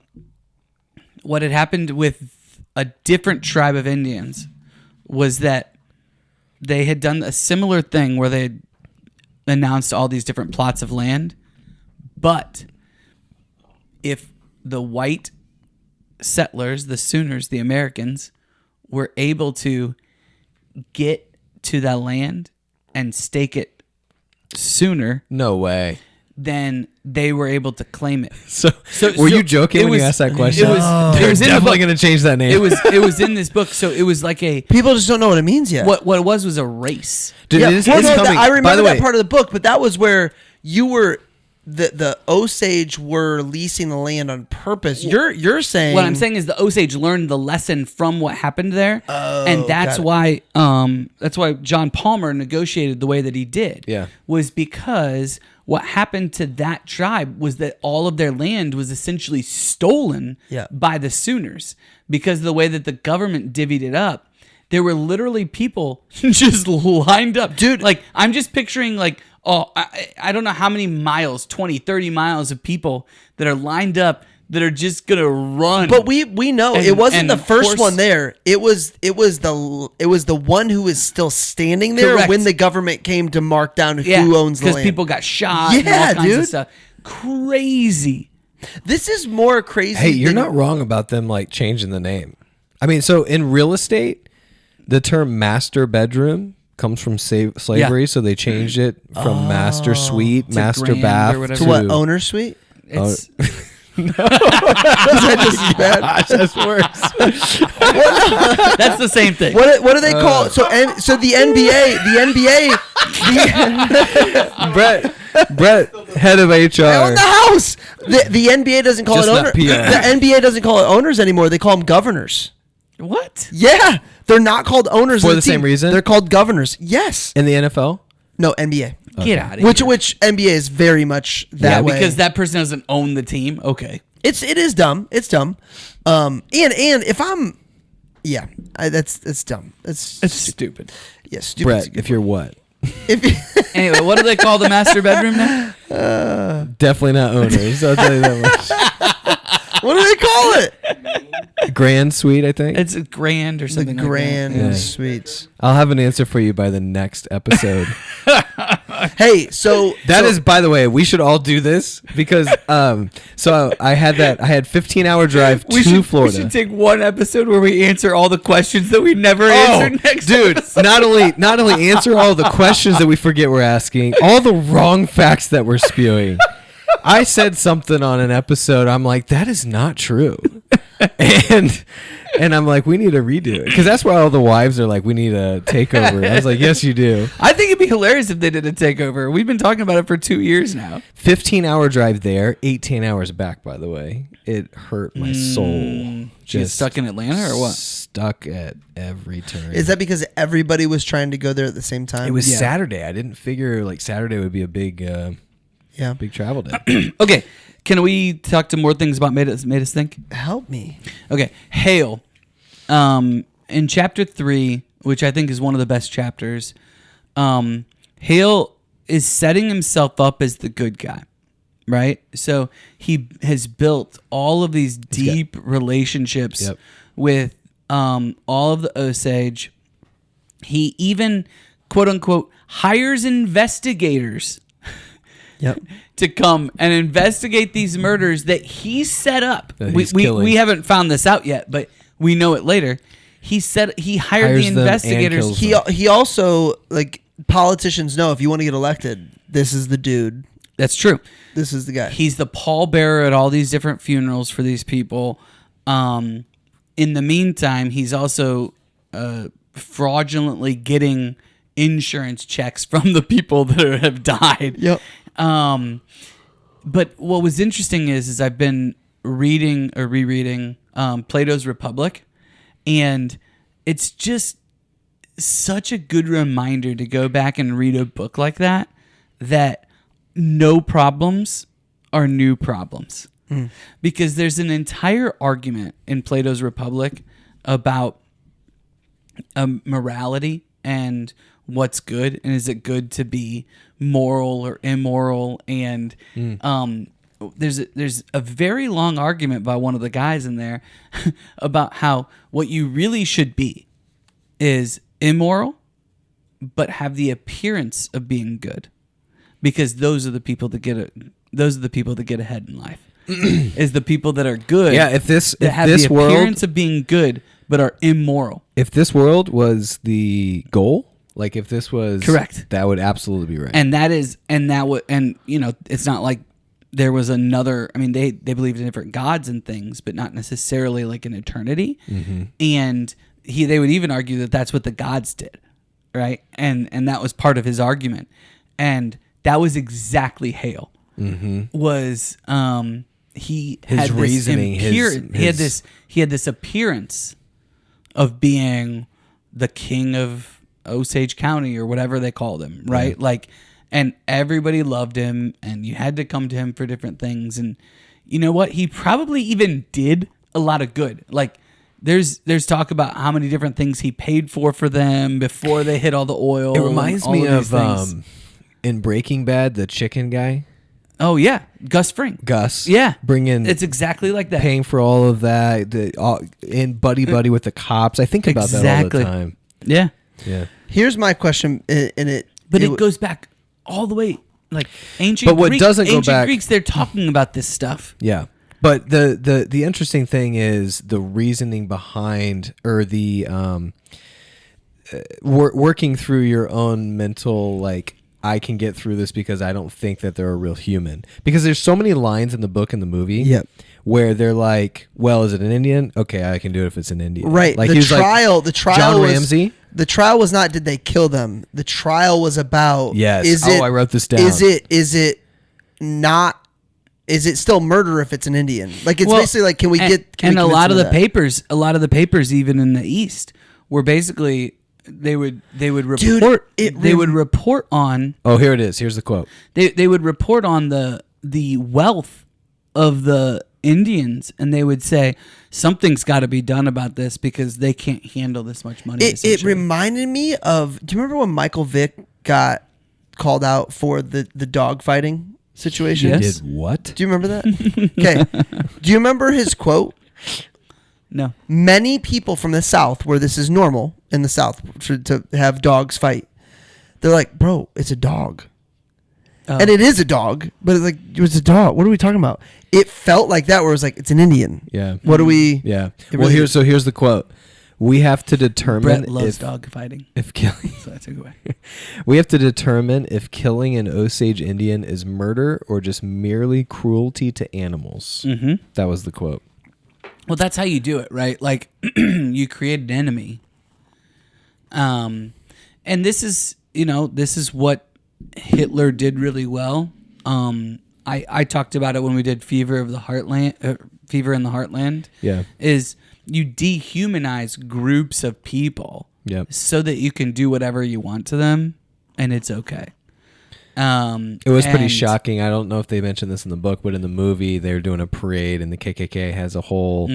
What had happened with a different tribe of Indians was that they had done a similar thing where they had announced all these different plots of land, but if the white settlers, the Sooners, the Americans, were able to get to that land and stake it sooner, no way, then they were able to claim it. So were you joking when you asked that question? It was definitely going to change that name. It was in this book, so it was like a... People just don't know what it means yet. What it was a race. Dude, it's coming. I remember By the way, that part of the book, but that was where you were... The Osage were leasing the land on purpose. You're saying... What I'm saying is the Osage learned the lesson from what happened there, and that's why John Palmer negotiated the way that he did. Yeah. Was because what happened to that tribe was that all of their land was essentially stolen by the Sooners because of the way that the government divvied it up. There were literally people just lined up. Dude. Like, I'm just picturing, like, I don't know how many miles, 20, 30 miles of people that are lined up that are just going to run. But we know it wasn't the first one there. It was the one who was still standing there Correct. when the government came to mark down who owns the land. Because people got shot and all kinds of stuff. Crazy. This is more crazy. Hey, you're not wrong about them like changing the name. I mean, so in real estate, the term master bedroom comes from slavery, so they changed it from master suite, master grand bath or whatever. to what, owner suite? It's Is that just as bad? Gosh, that's worse. that's the same thing. What do they call it? So the NBA, Brett, head of HR. I own the house. The NBA doesn't call Just it not owner. PR. The NBA doesn't call it owners anymore. They call them governors. What? Yeah, they're not called owners For of the same team. reason? They're called governors. Yes. In the NFL? No, NBA. Get out of here. Which NBA is very much that way. because that person doesn't own the team. Okay. it is dumb. It's dumb. And if I'm, that's dumb. It's stupid. Yeah, stupid. Brett, if you're what? Anyway, what do they call the master bedroom now? Definitely not owners. I'll tell you that much. What do they call it? Grand suite, I think. It's a grand or The something grand like that. Yeah. suites. I'll have an answer for you by the next episode. Hey, so That is, by the way, we should all do this because so I had 15-hour drive to Florida. We should take one episode where we answer all the questions that we never answered next dude, episode. not only answer all the questions that we forget we're asking, all the wrong facts that we're spewing. I said something on an episode. I'm like, that is not true. And I'm like, we need to redo it. Because that's why all the wives are like, we need a takeover. I was like, yes, you do. I think it'd be hilarious if they did a takeover. We've been talking about it for 2 years now. 15-hour drive there, 18 hours back, by the way. It hurt my soul. Just stuck in Atlanta or what? Stuck at every turn. is that because everybody was trying to go there at the same time? It was Saturday. I didn't figure like Saturday would be a big big travel day. Okay, can we talk to more things about made us think? Help me. Okay, Hale. In chapter 3, which I think is one of the best chapters, Hale is setting himself up as the good guy, right? So he has built all of these deep relationships with all of the Osage. He even, quote unquote, hires investigators to come and investigate these murders that he set up. We haven't found this out yet, but we know it later. He hired the investigators. He also, like, politicians know, if you want to get elected, this is the dude. That's true. This is the guy. He's the pallbearer at all these different funerals for these people. In the meantime, he's also fraudulently getting insurance checks from the people that have died. Yep. But what was interesting is I've been reading or rereading Plato's Republic, and it's just such a good reminder to go back and read a book like that no problems are new problems. Because there's an entire argument in Plato's Republic about morality and what's good, and is it good to be moral or immoral, and there's a very long argument by one of the guys in there about how what you really should be is immoral but have the appearance of being good, because those are the people that get ahead in life. Is the people that are good, if this appearance of being good but are immoral. If this world was the goal, like if this was correct, that would absolutely be right. And it's not like there was another. I mean, they believed in different gods and things, but not necessarily like an eternity. Mm-hmm. And they would even argue that that's what the gods did, right? And that was part of his argument, and that was exactly Hale. Mm-hmm. Was he had this appearance of being the king of Osage County or whatever they called him, right? Yeah. Like, and everybody loved him, and you had to come to him for different things. And you know what? He probably even did a lot of good. Like there's talk about how many different things he paid for them before they hit all the oil. It reminds me of of in Breaking Bad, the chicken guy. Oh yeah, Gus Fring. Gus. Yeah, bringing. It's exactly like that. Paying for all of that, in buddy with the cops. I think about that all the time. Yeah. Yeah. Here's my question, and it goes back all the way, like ancient. But what doesn't go ancient back? Greeks, they're talking about this stuff. Yeah. But the interesting thing is the reasoning behind, or the working through your own mental, like, I can get through this because I don't think that they're a real human. Because there's so many lines in the book and the movie. Yep. Where they're like, well, is it an Indian? Okay, I can do it if it's an Indian. Right. Like the trial John Ramsey. The trial was not did they kill them. The trial was about yes. I wrote this down. Is it not? Is it still murder if it's an Indian? Like it's basically like can we a lot of the papers even in the East were basically they would report would report on. Oh, here it is. Here's the quote. They would report on the wealth of the Indians, and they would say something's got to be done about this because they can't handle this much money. It reminded me of. Do you remember when Michael Vick got called out for the dog fighting situation? Yes. Did what? Do you remember that? Okay. Do you remember his quote? No. Many people from the South, where this is normal in the South to have dogs fight, they're like, bro, it's a dog. And it is a dog, but it's like, it's a dog. What are we talking about? It felt like that where it was like, it's an Indian. Yeah. What do we... Yeah. Well, here's the quote. We have to determine Brett loves dog fighting. If killing... So I took away. We have to determine if killing an Osage Indian is murder or just merely cruelty to animals. Mm-hmm. That was the quote. Well, that's how you do it, right? Like, you create an enemy. And this is what Hitler did really well. I talked about it when we did Fever in the Heartland. Yeah. Is you dehumanize groups of people so that you can do whatever you want to them, and it's okay. It was pretty shocking. I don't know if they mentioned this in the book, but in the movie, they're doing a parade, and the KKK has a whole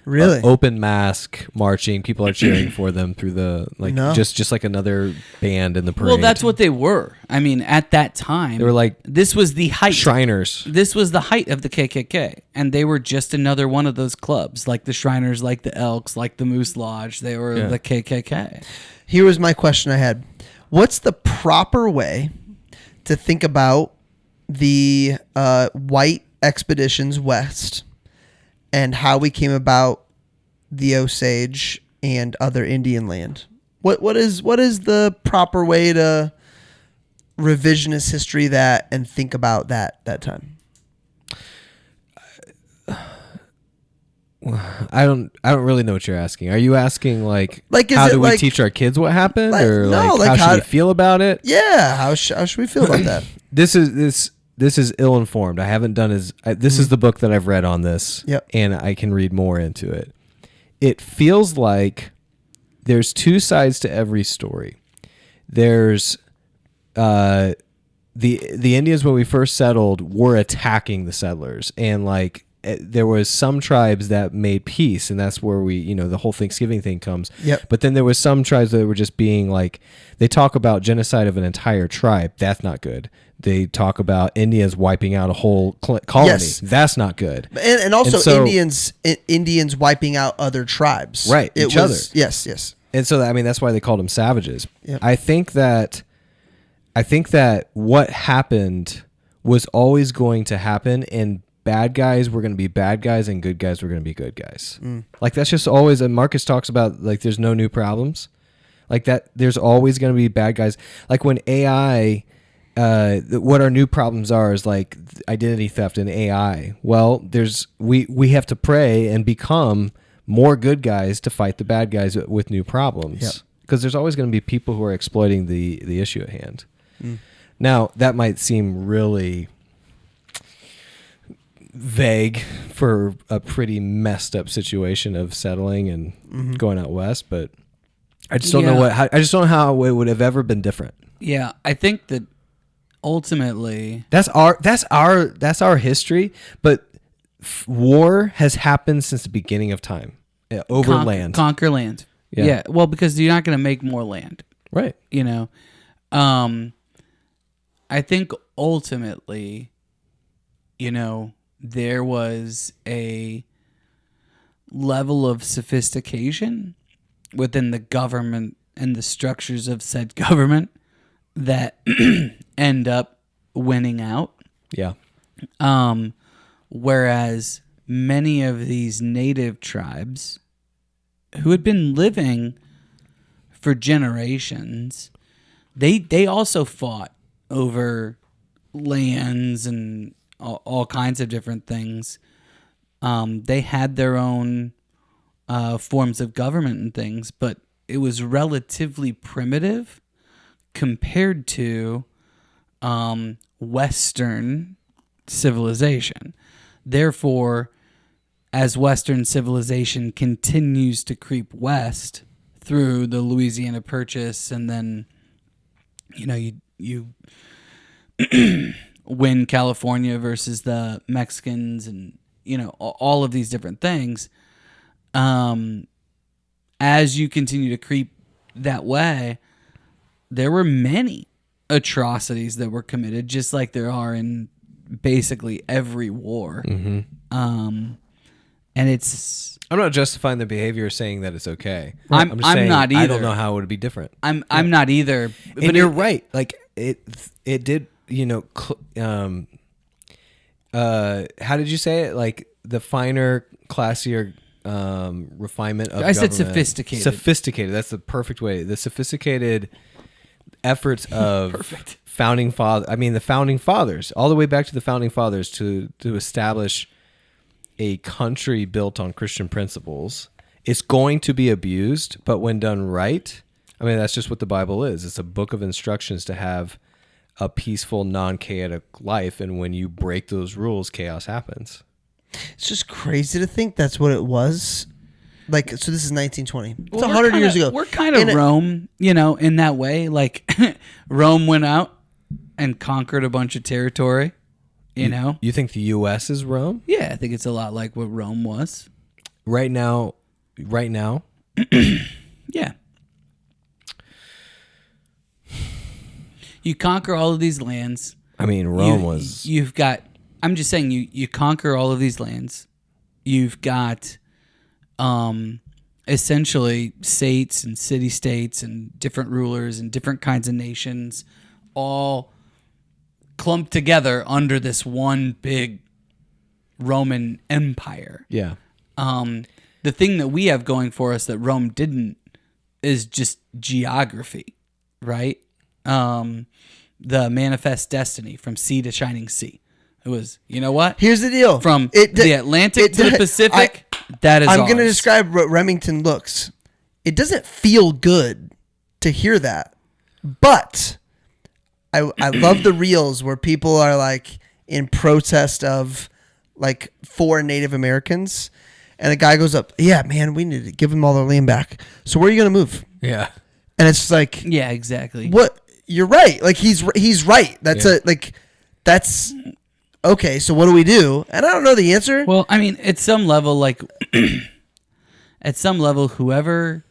open mask marching. People are cheering for them through the just like another band in the parade. Well, that's what they were. I mean, at that time, they were like this was the height. Shriners. This was the height of the KKK, and they were just another one of those clubs, like the Shriners, like the Elks, like the Moose Lodge. They were the KKK. Here was my question I had: what's the proper way to think about the white expeditions west and how we came about the Osage and other Indian land? What is the proper way to revisionist history that and think about that time? I don't really know what you're asking. Are you asking like is how it do we like- teach our kids what happened, like- or no, like how should we feel about it? Yeah, how should we feel about that? This is ill-informed. I haven't done this is the book that I've read on this. Yep. And I can read more into it. It feels like there's two sides to every story. There's the Indians when we first settled were attacking the settlers, and like there was some tribes that made peace, and that's where we, the whole Thanksgiving thing comes. Yep. But then there was some tribes that were just being like, they talk about genocide of an entire tribe. That's not good. They talk about Indians wiping out a whole colony. Yes. That's not good. And also so, Indians wiping out other tribes. Right. Each other. Yes. And so, I mean, that's why they called them savages. Yep. I think that what happened was always going to happen, and bad guys were going to be bad guys and good guys were going to be good guys. Like that's just always, and Marcus talks about like there's no new problems. Like that there's always going to be bad guys. Like when AI, what our new problems are is like identity theft and AI. Well, we have to pray and become more good guys to fight the bad guys with new problems. Because there's always going to be people who are exploiting the issue at hand. Now, that might seem really vague for a pretty messed up situation of settling and going out west, but I just don't know I just don't know how it would have ever been different. Yeah, I think that ultimately, That's our history. But war has happened since the beginning of time over land. conquer land. Yeah. Well, because you're not going to make more land. Right. You know, I think ultimately, you know, there was a level of sophistication within the government and the structures of said government that end up winning out. Yeah. Whereas many of these native tribes who had been living for generations, they also fought over lands and all kinds of different things. They had their own forms of government and things, but it was relatively primitive compared to Western civilization. Therefore, as Western civilization continues to creep west through the Louisiana Purchase, and then, you know, you win California versus the Mexicans, and, you know, all of these different things. As you continue to creep that way, there were many atrocities that were committed, just like there are in basically every war. Mm-hmm. And it's... I'm not justifying the behavior, saying that it's okay. I'm just saying not either. I don't know how it would be different. I'm not either. But you're right. Like it did. You know. How did you say it? Like the finer, classier refinement of. I said government. sophisticated. Sophisticated. That's the perfect way. The sophisticated efforts of Perfect. founding father. I mean, the founding fathers, all the way back to the founding fathers, to establish a country built on Christian principles. It's going to be abused, but when done right, I mean, that's just what the Bible is. It's a book of instructions to have a peaceful, non-chaotic life, and when you break those rules, chaos happens. It's just crazy to think that's what it was. Like, so this is 1920. It's Well, 100 years ago. We're kind of Rome, you know, in that way. Like, Rome went out and conquered a bunch of territory, you know? You think the U.S. is Rome? Yeah, I think it's a lot like what Rome was. Right now? Yeah. You conquer all of these lands. I mean, Rome was... You've got... I'm just saying, you conquer all of these lands. You've got essentially states and city-states and different rulers and different kinds of nations all clumped together under this one big Roman Empire. Yeah. The thing that we have going for us that Rome didn't is just geography, right? The manifest destiny from sea to shining sea. It was, you know what? Here's the deal. From the Atlantic to the Pacific, that is I'm ours. going to describe what Remington looks. It doesn't feel good to hear that. But I love the reels where people are like in protest of like for Native Americans. And a guy goes up, yeah, man, we need to give them all their land back. So where are you going to move? Yeah. And it's just like, yeah, exactly. What? You're right. Like he's right. That's that's okay. So what do we do? And I don't know the answer. Well, I mean, at some level, like at some level, whoever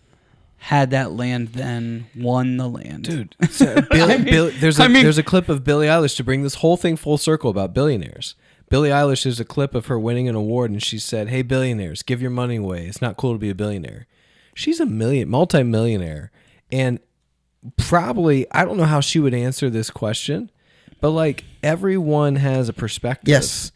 had that land then won the land. Dude, so there's a clip of Billie Eilish to bring this whole thing full circle about billionaires. Billie Eilish is a clip of her winning an award, and she said, "Hey, billionaires, give your money away. It's not cool to be a billionaire." She's a multi-millionaire, and probably, I don't know how she would answer this question, but like everyone has a perspective. Yes.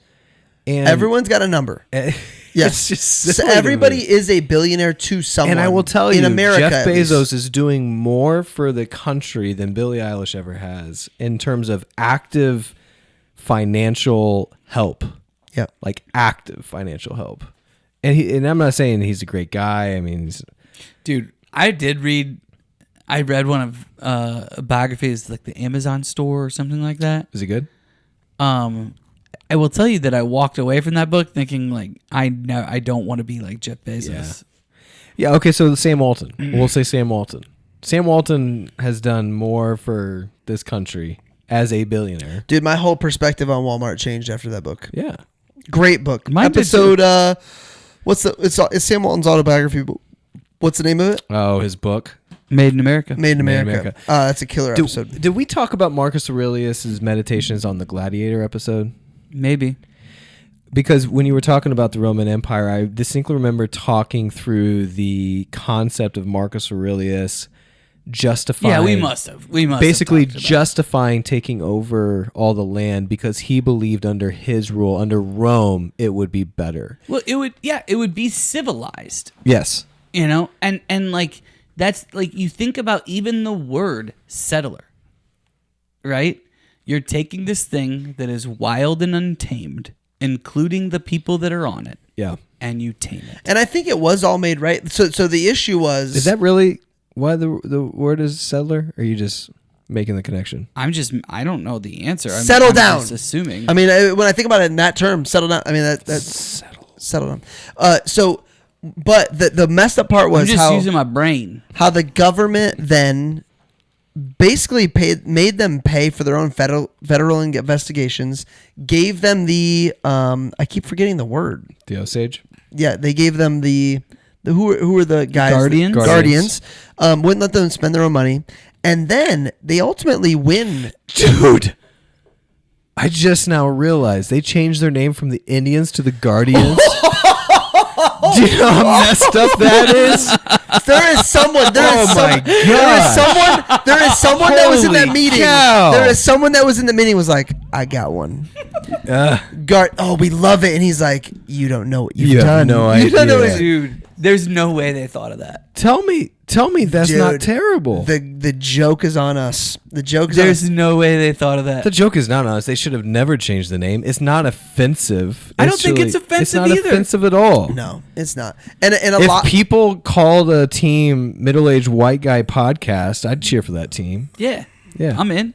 And everyone's got a number. Yes. It's just so everybody is a billionaire to someone. And I will tell you, in America, Jeff Bezos is doing more for the country than Billie Eilish ever has in terms of active financial help. Yeah. Like active financial help. And I'm not saying he's a great guy. I mean, dude, I read one of biographies, like the Amazon store or something like that. Is he good? I will tell you that I walked away from that book thinking like I don't want to be like Jeff Bezos. Yeah. Okay. So Sam Walton. We'll say Sam Walton. Sam Walton has done more for this country as a billionaire. Dude, my whole perspective on Walmart changed after that book. Yeah. Great book. Mine did Episode, it's Sam Walton's autobiography. But what's the name of it? Oh, his book. Made in America. Made in Made in America. America. That's a killer episode. Did we talk about Marcus Aurelius's meditations on the Gladiator episode? Maybe. Because when you were talking about the Roman Empire, I distinctly remember talking through the concept of Marcus Aurelius justifying. Yeah, we must have. Basically have talked about it. justifying taking over all the land because he believed under his rule, under Rome, it would be better. Well, it would be civilized. Yes. You know, and like that's like you think about even the word settler, right? You're taking this thing that is wild and untamed, including the people that are on it, Yeah. and you tame it. And I think it was all made right. So the issue was... Is that really why the word is settler? Or are you just making the connection? I don't know the answer. Settle I'm down. just assuming. I mean, when I think about it in that term, settle down. I mean, that's settle down. But the messed up part I'm was just using my brain. how the government then basically made them pay for their own federal investigations, gave them the I keep forgetting the word. The Osage? Yeah, they gave them the who were the guys? Guardians? Guardians. Wouldn't let them spend their own money, and then they ultimately win. Dude, I just now realized they changed their name from the Indians to the Guardians. Do you know how messed up that is? There is someone. There is someone that was in that Holy meeting. cow. There is someone that was in the meeting. Was like, I got one. Oh, we love it, and he's like, you don't know what you've You have done. no You don't know idea. what Dude, there's no way they thought of that. Tell me that's Dude, not terrible. The joke is on us. The joke is on us. There's no way they thought of that. The joke is not on us. They should have never changed the name. It's not offensive. I don't think it's offensive It's not either. offensive at all. No, it's not. And a If lot. people called a team middle-aged white guy podcast, I'd cheer for that team. Yeah. Yeah. I'm in.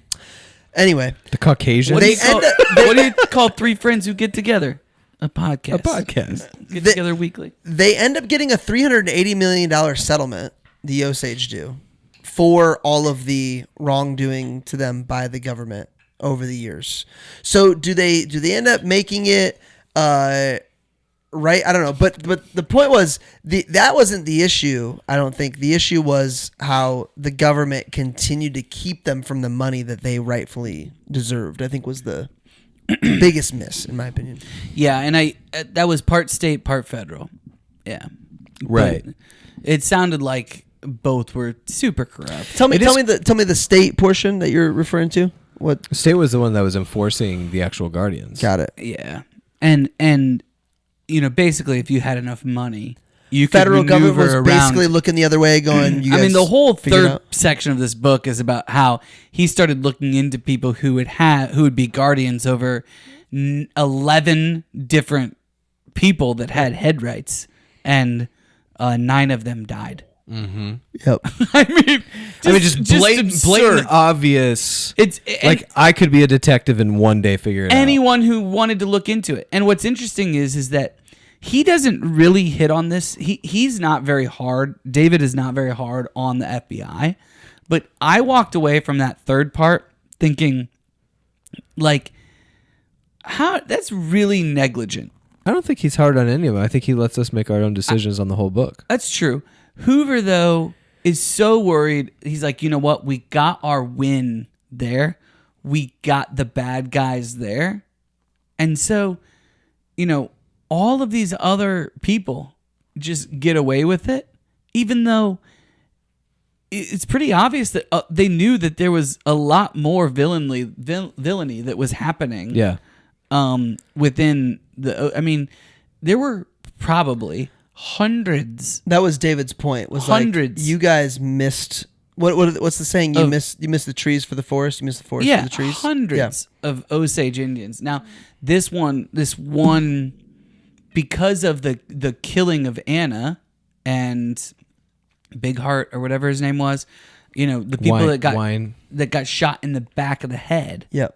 Anyway, The Caucasian. What do, They you call, end up- what do you call three friends who get together? A podcast. a podcast. Get They- together weekly. they end up getting a $380 million settlement. The Osage do for all of the wrongdoing to them by the government over the years. So do they end up making it right? I don't know, but the point was that wasn't the issue. I don't think the issue was how the government continued to keep them from the money that they rightfully deserved. I think was the biggest miss, in my opinion. Yeah, and that was part state, part federal. Yeah. Right. But it sounded like both were super corrupt. Tell me It is- the state portion that you're referring to. What? The state was the one that was enforcing the actual Guardians. Got it. Yeah. And you know, basically if you had enough money, you could Federal government was maneuver around. basically looking the other way, going. You I mean, guys the whole figure it third out. section of this book is about how he started looking into people who would be guardians over 11 different people that had head rights, and 9 of them died. Yep. I mean, Just blatant, absurd. obvious. It's Like I could be a detective in one day figure it out. anyone who wanted to look into it. And what's interesting is that he doesn't really hit on this. He's not very hard. David is not very hard on the FBI. But I walked away from that third part thinking, like, how that's really negligent. I don't think he's hard on any of them. I think he lets us make our own decisions on the whole book. That's true. Hoover, though, is so worried. He's like, you know what? We got our win there. We got the bad guys there. And so, you know, all of these other people just get away with it, even though it's pretty obvious that they knew that there was a lot more villainy that was happening. Yeah. Within the, I mean, there were probably hundreds. That was David's point. Was Hundreds. Like, you guys missed. What's the saying? You missed the trees for the forest. You missed the forest for the trees. Hundreds of Osage Indians. Now, this one, because of the killing of Anna and Big Heart or whatever his name was, you know, the people that got shot in the back of the head. Yep.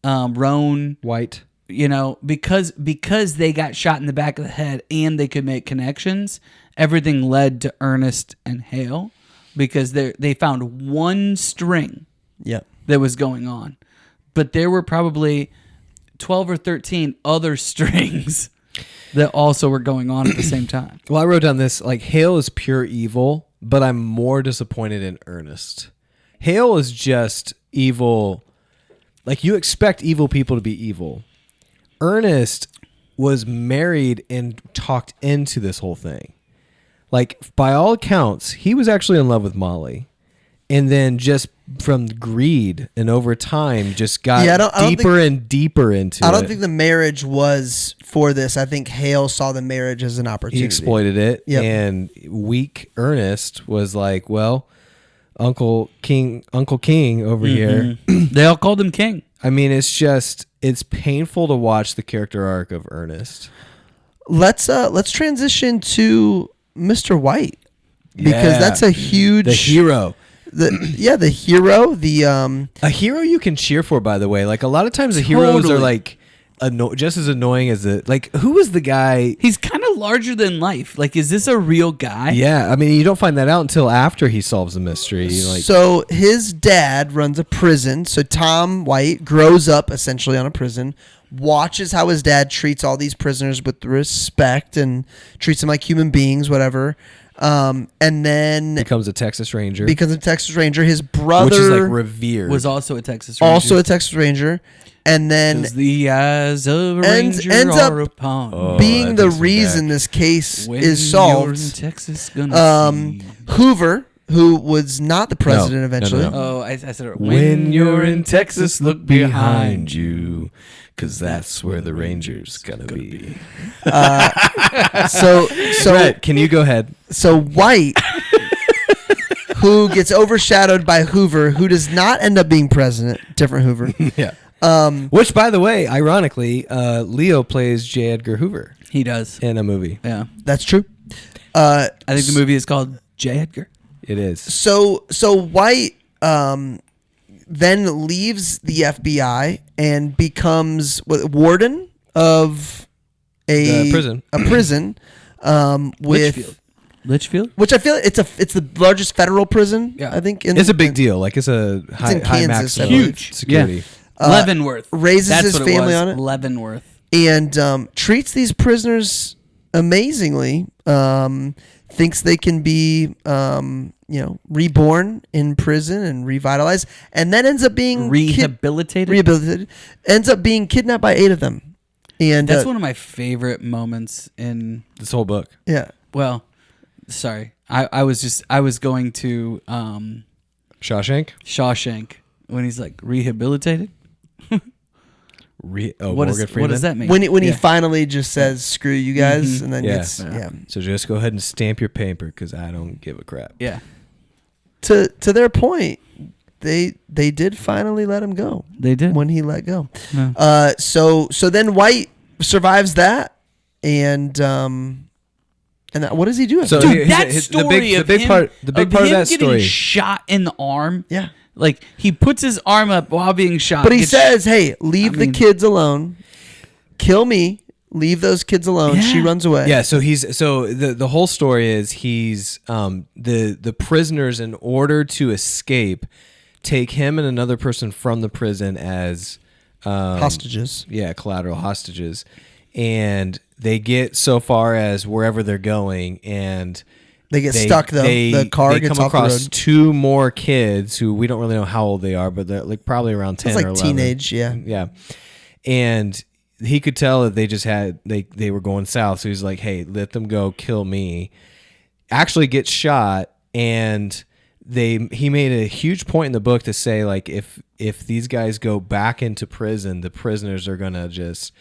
Roan, White. you know, because they got shot in the back of the head and they could make connections, everything led to Ernest and Hale because they found one string Yep. that was going on, but there were probably 12 or 13 other strings that also were going on at the same time. Well, I wrote down this, like, Hale is pure evil, but I'm more disappointed in Ernest. Hale is just evil. Like, you expect evil people to be evil. Ernest was married and talked into this whole thing. Like, by all accounts, he was actually in love with Molly. And then just from greed and over time just got deeper and deeper into it. I don't think the marriage was for this. I think Hale saw the marriage as an opportunity. He exploited it. Yep. And weak Ernest was like, well, Uncle King over here. They all called him King. I mean, it's painful to watch the character arc of Ernest. Let's transition to Mr. White, because that's a huge the hero. The hero. A hero you can cheer for, by the way. Like, a lot of times the heroes are like just as annoying as who was the guy? He's kind of larger than life. Like, is this a real guy? Yeah, I mean, you don't find that out until after he solves the mystery. So his dad runs a prison. So Tom White grows up essentially on a prison, watches how his dad treats all these prisoners with respect and treats them like human beings, whatever. And then becomes a Texas Ranger. His brother, which is like revered, was also a Texas Ranger. And then the eyes of a ranger ends are up upon being the reason this case is solved. You're in Texas, gonna see. Hoover, who was not the president eventually. No. Oh, I said it. When you're in Texas, look behind you, because that's where the Ranger's gonna be. So Brett, can you go ahead? So White, who gets overshadowed by Hoover, who does not end up being president, different Hoover. Yeah. Which, by the way, ironically, Leo plays J. Edgar Hoover. He does In a movie. Yeah, That's true. I think the movie is called J. Edgar. It is. So White then leaves the FBI and becomes warden of a prison. With Litchfield. which I feel it's the largest federal prison. Yeah. I think It's a big deal. Like, it's a in high Kansas, maximum I believe. Huge. security. Leavenworth raises That's his what family was. on it. Leavenworth. and treats these prisoners amazingly. Thinks they can be, reborn in prison and revitalized, and then ends up being Rehabilitated. Ends up being kidnapped by 8 of them, and That's one of my favorite moments in. This whole book. Yeah. Well, sorry, I was going to Shawshank? when he's like rehabilitated. Morgan What Freeman? does that mean? When he finally just says "screw you guys," and then Yeah. gets So just go ahead and stamp your paper, because I don't give a crap. Yeah, to their point, they did finally let him go. they did. When he let go. Yeah. So then White survives that, and what does he do? So Dude, that the story big part of that getting story. shot in the arm. Yeah. Like, he puts his arm up while being shot. But he gets says, "Hey, leave the kids alone. Kill me. Leave those kids alone." Yeah. She runs away. Yeah, so the whole story is he's the prisoners, in order to escape, take him and another person from the prison as Hostages. Yeah, collateral hostages, and they get so far as wherever they're going, and They get stuck though. The car gets come off the across road. 2 more kids who we don't really know how old they are, but they're like probably around 10 It's like or 11. teenage, yeah. Yeah. And he could tell that they just had they were going south, so he's like, "Hey, let them go, kill me." Actually gets shot, and he made a huge point in the book to say, like, if these guys go back into prison, the prisoners are gonna just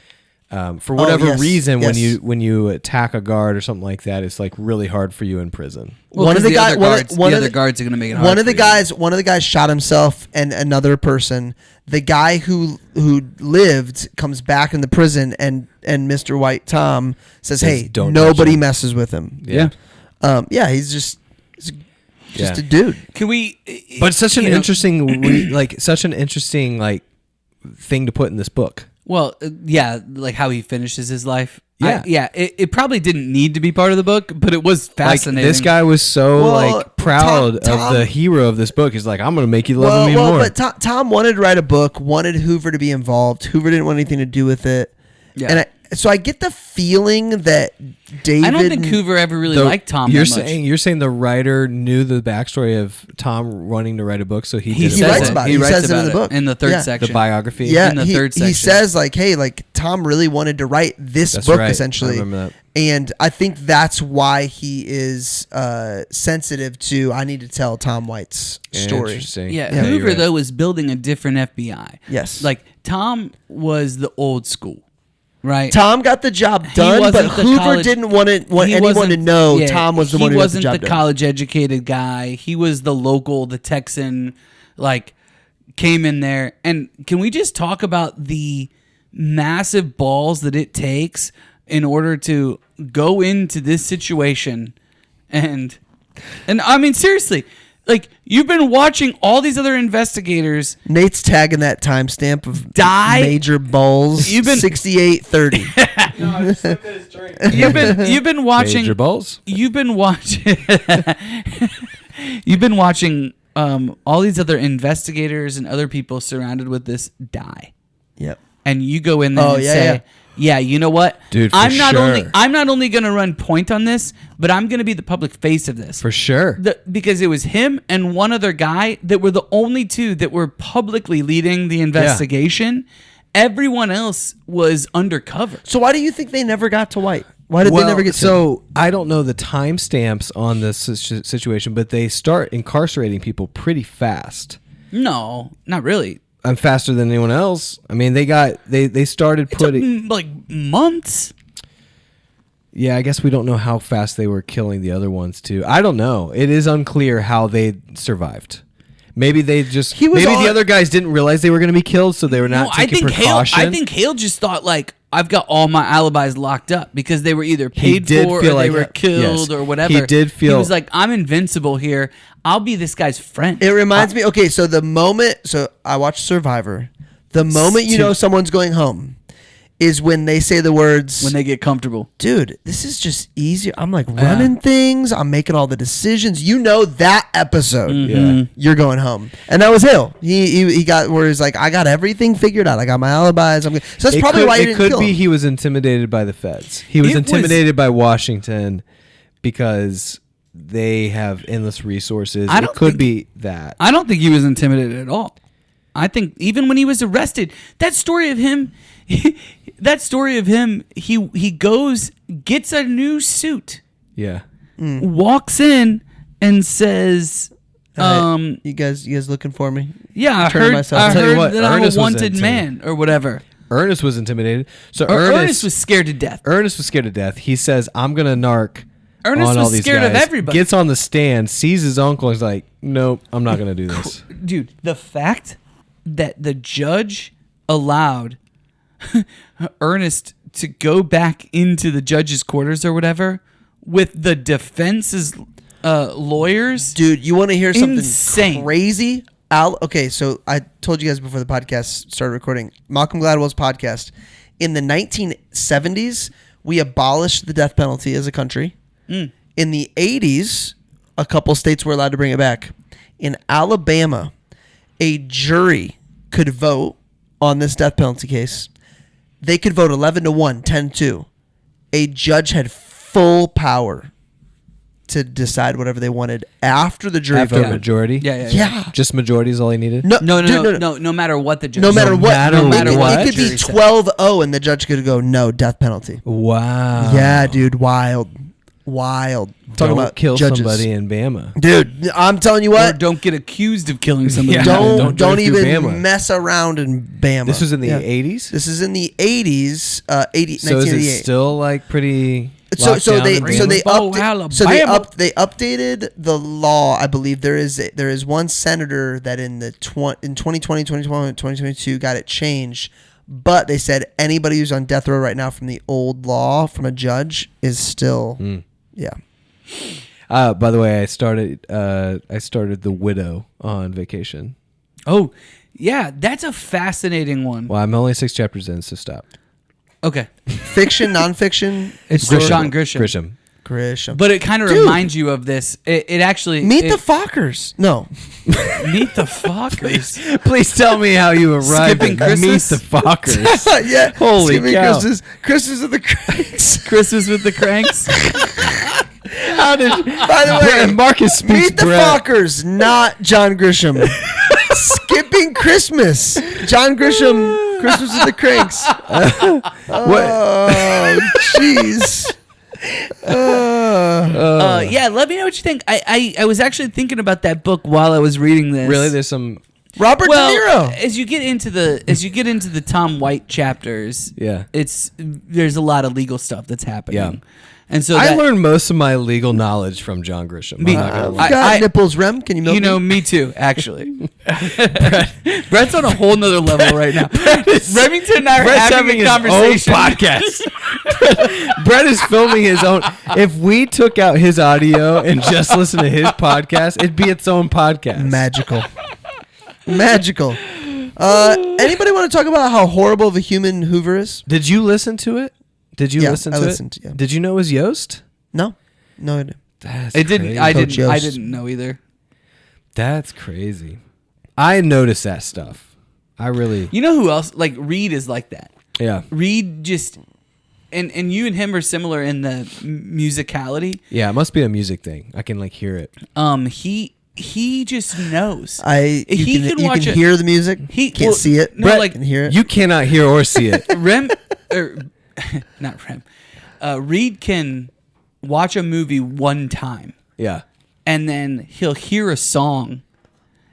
for whatever reason, when you attack a guard or something like that, it's like really hard for you in prison. Well, One of the other guards are going to make it hard. One of the guys shot himself, and another person. The guy who lived comes back in the prison, and Mr. White Tom says, "Hey, don't nobody touch him." messes with him." Yeah. He's just a dude. Can we? But it's such an interesting, such an interesting thing to put in this book. Well, yeah, like how he finishes his life. Yeah. It probably didn't need to be part of the book, but it was fascinating. Like, this guy was so Well, proud Tom- of the hero of this book. He's like, I'm going to make you love me more. But Tom wanted to write a book, wanted Hoover to be involved. Hoover didn't want anything to do with it. Yeah. And so I get the feeling that David. I don't think Hoover ever really liked Tom You're that much. you're saying the writer knew the backstory of Tom wanting to write a book, so he He did says writes it. about it. He He writes says it in about the book. in the third Yeah. section. the biography. Yeah, in the he, third he section. says like, hey, like Tom really wanted to write this That's book right. essentially. I remember that. And I think that's why he is sensitive to. I need to tell Tom White's story. Interesting. Yeah, Yeah, Hoover you're right. though was building a different FBI. Yes. like Tom was the old school, right? Tom got the job done, but wasn't the Hoover college- didn't want He anyone to wasn't- know yeah, Tom was the one who got the wasn't job the done. college educated guy. He was the local, the Texan, like came in there. And can we just talk about the massive balls that it takes in order to go into this situation? And I mean, seriously, like you've been watching all these other investigators Nate's tagging that timestamp of Die. major balls. You've been- 68:30. No, I just looked at his drink. you've been watching Major balls. You've been watching. You've been watching all these other investigators and other people surrounded with this die, Yep. and you go in there Oh, and yeah, say, yeah. "Yeah, you know what, Dude, for I'm not sure. only going to run point on this, but I'm going to be the public face of this For sure. because it was him and one other guy that were the only two that were publicly leading the investigation. Everyone else was undercover. So why do you think they never got to White? Why did they never get to him? So I don't know the timestamps on this situation, but they start incarcerating people pretty fast. No, not really. I'm faster than anyone else. I mean, they started It took putting. like months. Yeah, I guess we don't know how fast they were killing the other ones too. I don't know. It is unclear how they survived. Maybe they just. He was Maybe on- the other guys didn't realize they were going to be killed, so they were not taking precaution. I think Hale just thought like I've got all my alibis locked up because they were either He paid did for or feel they like- were killed yes. or whatever. He did feel- He was like, I'm invincible here. I'll be this guy's friend. It reminds me. Okay, so the moment. So I watched Survivor. The moment you know someone's going home is when they say the words. when they get comfortable. Dude, this is just easier. I'm like running things. I'm making all the decisions. You know that episode. Yeah. You're going home, and that was Hill. He got where he's like, I got everything figured out. I got my alibis. I'm good. So that's probably why he didn't kill be him. he was intimidated by the feds. He was It was- intimidated by Washington because they have endless resources. I It don't could think- be that. I don't think he was intimidated at all. I think even when he was arrested, that story of him, he goes, gets a new suit, Yeah. walks in and says, You guys looking for me? yeah, I Turning heard, myself- I I'll tell you heard what, that I'm a Ernest was wanted into man or whatever. Ernest was intimidated. So Ernest was scared to death. Ernest was scared to death. He says, "I'm gonna narc." Ernest on was all these scared of guys. everybody. Gets on the stand, sees his uncle, and is like, "Nope, I'm not gonna do this." Dude, the fact that the judge allowed Ernest to go back into the judge's quarters or whatever with the defense's lawyers. Dude, you want to hear something Insane. crazy? Okay, so I told you guys before the podcast started recording, Malcolm Gladwell's podcast. In the 1970s, we abolished the death penalty as a country. In the 80s, a couple states were allowed to bring it back. In Alabama, a jury could vote on this death penalty case. They could vote 11-1, 10-2. A judge had full power to decide whatever they wanted after the jury After voted. majority, Yeah. just majority is all he needed. No, No, dude, no matter what the judge No matter what, matter what? it could be 12-0 and the judge could go, no, death penalty. Wow. Yeah, dude, wild. Talking Don't about kill judges. somebody in Bama. Dude, I'm telling you Or what, don't get accused of killing somebody. Yeah. don't drive through even Bama. mess around in Bama. This was in the Yeah. 80s. This is in the 80s, So is 1988. it still like pretty? So locked down in Bama? they updated the law. I believe there is one senator that in 2020, 2022 got it changed, but they said anybody who's on death row right now from the old law from a judge is still yeah. By the way, I started The Widow on vacation. Oh, Yeah, that's a fascinating one. Well, I'm only 6 chapters in, so stop. Okay. Fiction, nonfiction. It's Grisham. John Grisham. Grisham. But it kind of Dude. reminds you of this. It actually... Meet the Fockers. No. Meet the Fockers. Please tell me how you arrived Skipping at Meet Christmas? the Fockers. Yeah. Holy Skipping cow. Christmas of the Cranks. Christmas with the Cranks. How did By the way, Marcus speaks Meet the Brett. Fockers, not John Grisham. Skipping Christmas. John Grisham, Christmas of the Cranks. Oh, jeez. Yeah, let me know what you think. I was actually thinking about that book while I was reading this. Really? There's some... Robert De Niro. as you get into the Tom White chapters, Yeah. there's a lot of legal stuff that's happening. Yeah. And so I learned most of my legal knowledge from John Grisham. Me- I'm not gonna I've lie. got nipples, Rem. Can you milk me? me too, actually. Brett's on a whole nother level right now. Remington and I are Brett's having a his conversation. own podcast. Brett is filming his own. If we took out his audio and just listened to his podcast, it'd be its own podcast. Magical. Magical. Anybody want to talk about how horrible of a human Hoover is? Did you listen to it? Did you Yeah, listen to I it? listened, yeah. Did you know it was Yost? No. No, I didn't. That's It didn't. crazy. I Coach didn't. I Yost. didn't know either. That's crazy. I noticed that stuff. I really. You know who else? Like Reed is like that. Yeah. Reed just, and you and him are similar in the musicality. Yeah. It must be a music thing. I can like hear it. He just knows. You He can watch can it. hear the music. He- Can't well, see it. no, Brett like- can hear it. You cannot hear or see it. Rem, not Rem. Reed can watch a movie one time, Yeah. and then he'll hear a song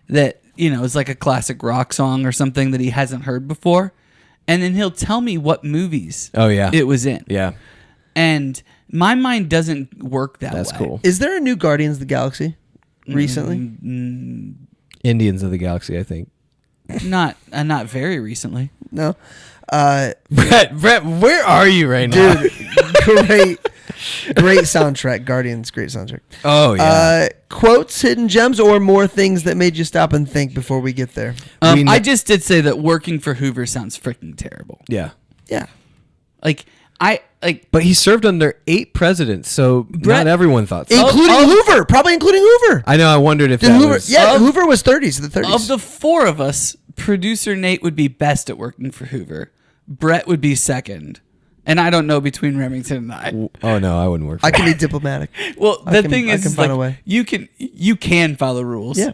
that is like a classic rock song or something that he hasn't heard before, and then he'll tell me what movies Oh yeah. it was in. Yeah. And my mind doesn't work that That's way. cool. Is there a new Guardians of the Galaxy recently? Indians of the Galaxy, I think. Not very recently. No. Brett, where are you right now? Dude, great soundtrack. Guardians, great soundtrack. Oh yeah. Quotes, hidden gems, or more things that made you stop and think before we get there. We kn- I just did say that working for Hoover sounds freaking terrible. yeah. Yeah. But he served under 8 presidents, so Brett- not everyone thought so. Including Hoover. Probably including Hoover. I know. I wondered if Did that Hoover, was. yeah, Hoover was 30s, the 30s. Of the four of us, producer Nate would be best at working for Hoover. Brett would be second. And I don't know between Remington and I. Oh no, I wouldn't work. For I can be diplomatic. Well, I the can- thing I is, can is find like, a way. you can follow rules. Yeah.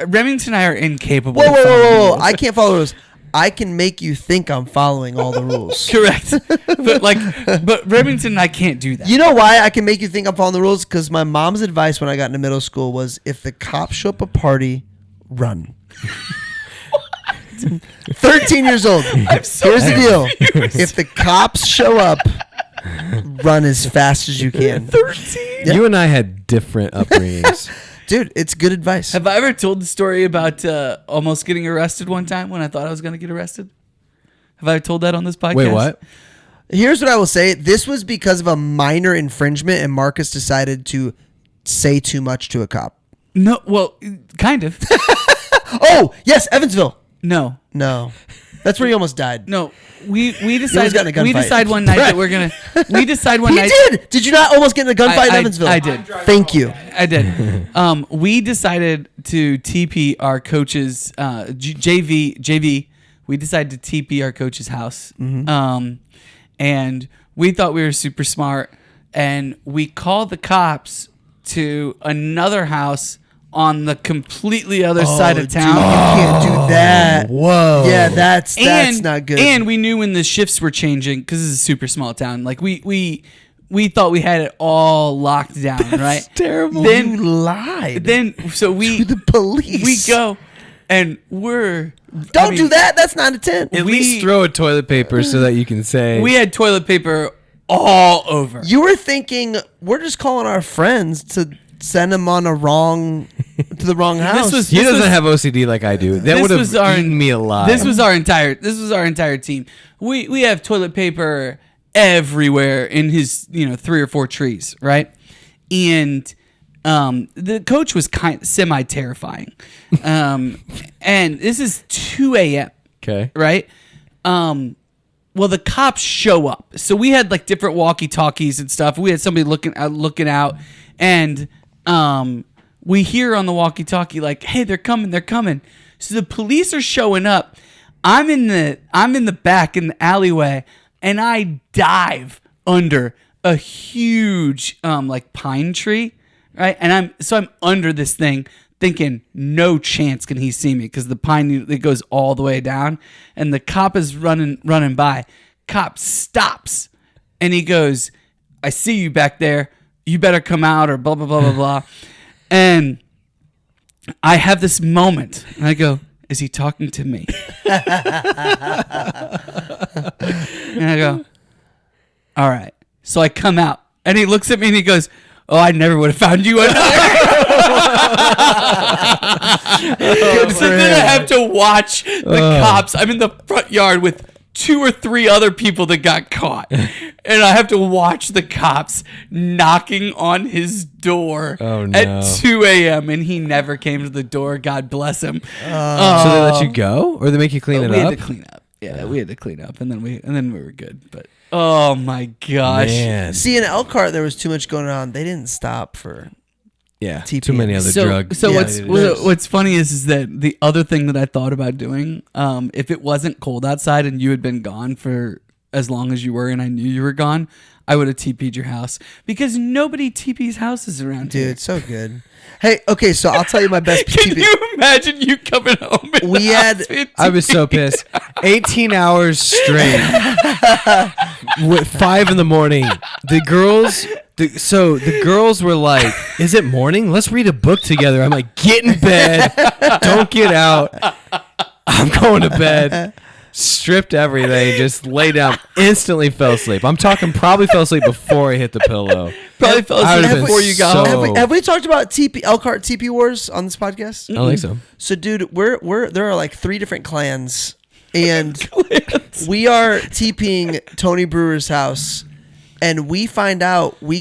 Remington and I are incapable Whoa, of whoa, following whoa, whoa. rules. I can't follow rules. I can make you think I'm following all the rules. Correct. but Remington and I can't do that. You know why I can make you think I'm following the rules? Because my mom's advice when I got into middle school was if the cops show up a party, run. 13 years old. Here's the deal. If the cops show up, run as fast as you can. 13? Yeah. You and I had different upbringings. Dude, it's good advice. Have I ever told the story about almost getting arrested one time when I thought I was going to get arrested? Have I told that on this podcast? Wait, what? Here's what I will say. This was because of a minor infringement, and Marcus decided to say too much to a cop. No, well, kind of. Oh, yes, Evansville. No. That's where he almost died. No, we almost decided got in a we gunfight. decide one night that we're gonna. We decide one He night. did. Did you not almost get in a gunfight in Evansville? I did. Thank you. I did. We decided to TP our coach's JV. We decided to TP our coach's house, and we thought we were super smart, and we called the cops to another house on the completely other side of town. Dude, you can't do that. Whoa. Yeah, that's not good. And we knew when the shifts were changing because this is a super small town. Like we thought we had it all locked down, right? terrible. Then you lied. so we to the police. we go and we're Don't do that. That's not a 10. At least throw a toilet paper so that you can say. We had toilet paper all over. You were thinking we're just calling our friends to send them on to the wrong house. He doesn't have OCD like I do. That would have eaten me alive. This was our entire team. We have toilet paper everywhere in his 3 or 4 trees, right? And The coach was semi terrifying. And this is 2 a.m. Okay. Right? Well, the cops show up. So we had like different walkie-talkies and stuff. We had somebody looking out, and we hear on the walkie-talkie like, "Hey, they're coming." So the police are showing up. I'm in the back in the alleyway, and I dive under a huge like pine tree, right? And I'm under this thing, thinking no chance can he see me because the pine, it goes all the way down, and the cop is running by. Cop stops, and he goes, "I see you back there. You better come out," or blah blah blah blah blah. And I have this moment, and I go, "Is he talking to me?" And I go, "All right." So I come out, and he looks at me, and he goes, "Oh, I never would have found you under there." So then I have to watch the cops. I'm in the front yard with 2 or 3 other people that got caught, and I have to watch the cops knocking on his door at 2 a.m. and he never came to the door. God bless him. So they let you go, or they make you clean it we up? had to clean up. Yeah, we had to clean up, and then we were good. But oh my gosh, Man. See, in Elkhart, there was too much going on. They didn't stop for. Yeah, TP. too many other drugs. So Yeah, what's funny is that the other thing that I thought about doing, if it wasn't cold outside and you had been gone for as long as you were, and I knew you were gone, I would have TP'd your house because nobody TP's houses around Dude, here. it's so good. Hey, okay, so I'll tell you my best Can TP. you imagine you coming home? I was so pissed. 18 hours straight. 5 in the morning. The girls were like, "Is it morning? Let's read a book together." I'm like, "Get in bed. Don't get out. I'm going to bed." Stripped everything, just lay down, instantly fell asleep. I'm talking probably fell asleep before I hit the pillow. Probably fell I asleep would've before been you got so- home. Have we talked about Elkhart TP wars on this podcast? I don't think so. So, dude, we're there are like 3 different clans, and we are TPing Tony Brewer's house, and we find out they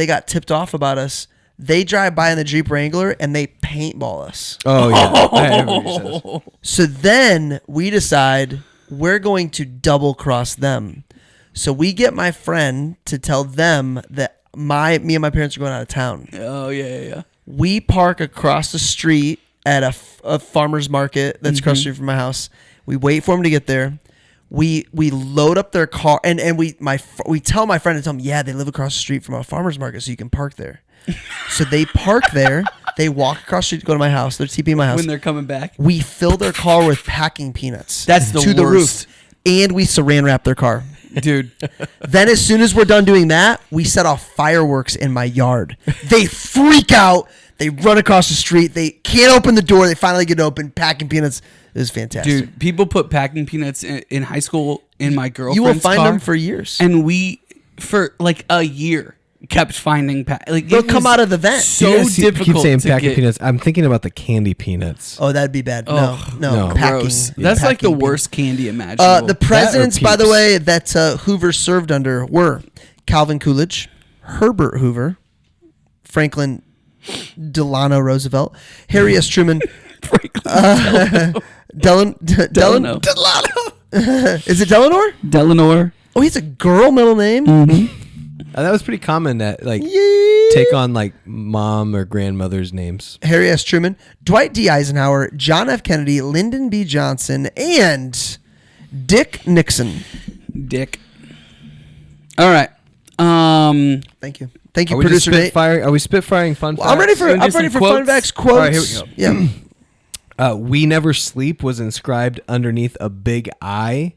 got tipped off about us. They drive by in the Jeep Wrangler and they paintball us. Oh yeah. I remember you said this. So then we decide we're going to double cross them. So we get my friend to tell them that me and my parents are going out of town. Oh yeah. We park across the street at a farmer's market that's across the street from my house. We wait for them to get there. We load up their car and we tell my friend to tell them, yeah, they live across the street from a farmer's market, so you can park there. So they park there. They walk across the street to go to my house. They're TPing my house. When they're coming back, We fill their car with packing peanuts. That's the to the worst. roof, and we saran wrap their car. dude. Then as soon as we're done doing that, we set off fireworks in my yard. They freak out. They run across the street. They can't open the door. They finally get open. Packing peanuts. It was fantastic. Dude, people put packing peanuts in high school in my girlfriend's you will find car, them for years. and we for like a year kept finding like They'll it come was out of the vent. So You guys difficult. keep saying to packing get. peanuts. I'm thinking about the candy peanuts. Oh, that'd be bad. Oh, No. no. Packing. Gross. That's like the Packing worst candy imaginable. The presidents, by the Peeps? way, that Hoover served under were Calvin Coolidge, Herbert Hoover, Franklin Delano Roosevelt, Harry S. Truman, Delano. Delano. Is it Delano? Delano. Oh, he's a girl middle name. That was pretty common that like Yeah. take on like mom or grandmother's names. Harry S. Truman, Dwight D. Eisenhower, John F. Kennedy, Lyndon B. Johnson, and Dick Nixon. Dick. All right. Thank you. Thank Are you, we just producer Nate. spitfiring? Are we spitfiring fun Well, I'm ready facts? for Wanna do some fun quotes? facts. Quotes. All right, here we go. Yeah. "We never sleep" was inscribed underneath a big I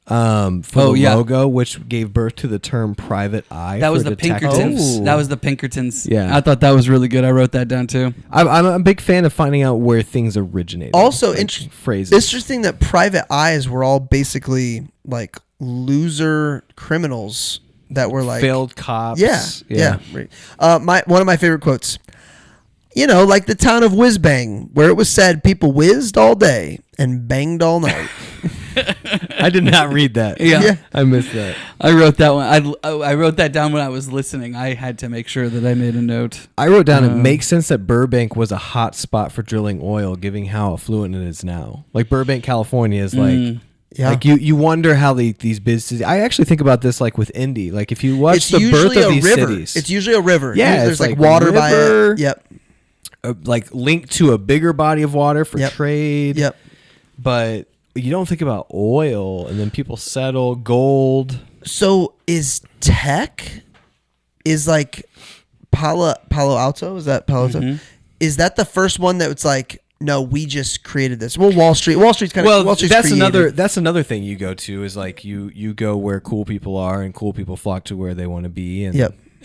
for the logo, which gave birth to the term private eye. That was for the detectives. Pinkertons. Oh. That was the Pinkertons. Yeah. I thought that was really good. I wrote that down too. I'm a big fan of finding out where things originated. Also, like phrases. interesting that private eyes were all basically like loser criminals that were like failed cops. Yeah. Right. One of my favorite quotes. You know, like the town of Whiz Bang, where it was said people whizzed all day and banged all night. I did not read that. Yeah. I missed that. I wrote that one. I wrote that down when I was listening. I had to make sure that I made a note. I wrote down it makes sense that Burbank was a hot spot for drilling oil, given how affluent it is now. Like Burbank, California is like... Yeah. Like you wonder how these businesses. I actually think about this like with Indy. Like if you watch the birth of these cities, it's usually a river. Yeah, there's it's like water by river, it. Yep. Like linked to a bigger body of water for Yep. trade. Yep. But you don't think about oil, and then people settle gold. So is tech is like Palo Alto? Is that Palo Alto? Mm-hmm. Is that the first one that it's like? No, we just created this. Well, Wall Street's kind of Wall Street's that's created. that's another thing you go to is like you go where cool people are, and cool people flock to where they want to be, and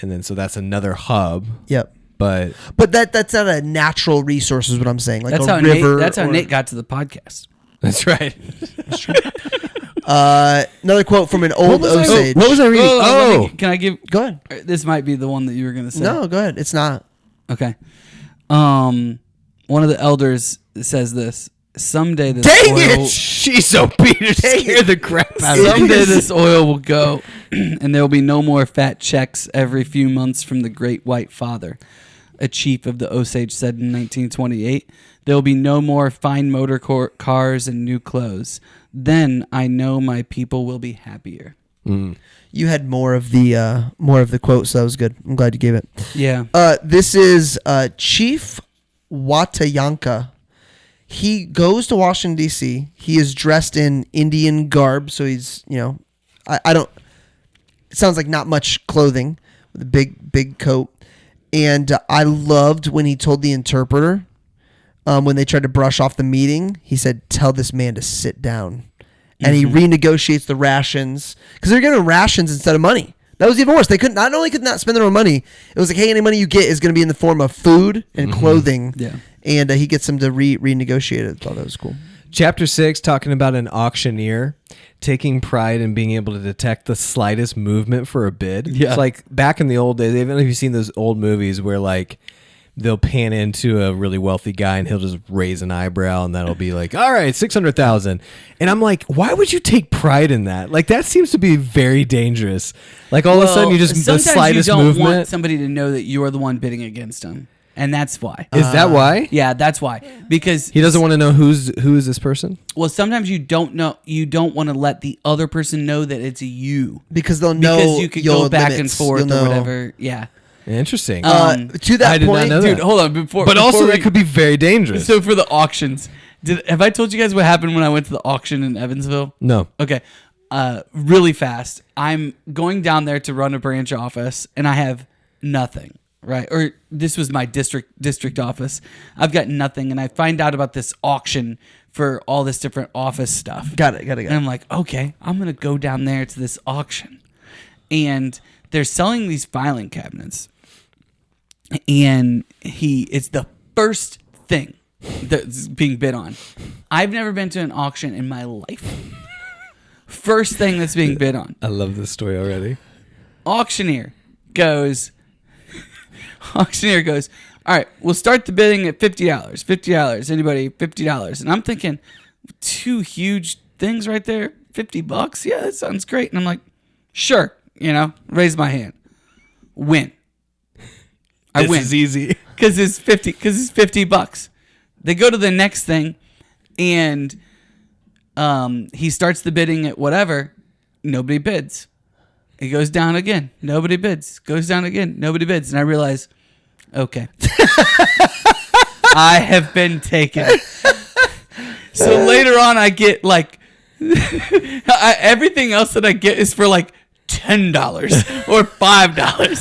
and then so that's another hub. Yep. But that's not a natural resource, is what I'm saying. Like That's a how river. Nate, that's how Nate got to the podcast. that's right. Another quote from an old Osage. What was I reading? Oh, can I give? Go ahead. This might be the one that you were going to say. No, go ahead. It's not. Okay. One of the elders says this. Someday this Dang oil, it! She's so Peter scared the crap out of me. someday this oil will go, and there will be no more fat checks every few months from the Great White Father. A chief of the Osage said in 1928, there will be no more fine motor cars and new clothes. Then I know my people will be happier. You had more of the quote, so that was good. I'm glad you gave it. Yeah. This is Chief Watayanka. He goes to Washington, D.C. He is dressed in Indian garb, so he's, I don't, it sounds like not much clothing with a big coat. And I loved when he told the interpreter, when they tried to brush off the meeting, he said, tell this man to sit down. And he renegotiates the rations, because they're giving rations instead of money. That was even worse. They not only could not spend their own money, it was like, hey, any money you get is going to be in the form of food and clothing. Yeah. And he gets them to renegotiate it. I thought that was cool. Chapter 6, talking about an auctioneer taking pride in being able to detect the slightest movement for a bid. Yeah. It's like back in the old days, even if you've seen those old movies where like they'll pan into a really wealthy guy and he'll just raise an eyebrow and that'll be like, all right, 600,000. And I'm like, why would you take pride in that? Like that seems to be very dangerous. Like all of a sudden you just, the sometimes slightest you don't movement. want somebody to know that you are the one bidding against them. And that's why. Is that why? Yeah, that's why. Because He doesn't want to know who is this person? well, sometimes you don't want to let the other person know that it's you. Because they'll know Because you could go back and limits. forth You'll or know. whatever. Yeah. Interesting. To that I did not point, know Dude, that. hold on. Before Also, we- that could be very dangerous. So for the auctions, have I told you guys what happened when I went to the auction in Evansville? No. Okay. Really fast. I'm going down there to run a branch office, and I have nothing. Right, or this was my district office. I've got nothing, and I find out about this auction for all this different office stuff. Got it. And I'm like, okay, I'm gonna go down there to this auction, and they're selling these filing cabinets, and it's the first thing that's being bid on. I've never been to an auction in my life. First thing that's being bid on. I love this story already. Auctioneer goes, all right, we'll start the bidding at $50. $50. Anybody, $50. And I'm thinking, two huge things right there, $50. Yeah, that sounds great. And I'm like, sure, raise my hand. Win. I This win. is easy. Because it's $50. They go to the next thing, and he starts the bidding at whatever. Nobody bids. It goes down again. Nobody bids. Goes down again. Nobody bids. And I realize, okay, I have been taken. So later on, I get like everything else that I get is for like $10 or $5.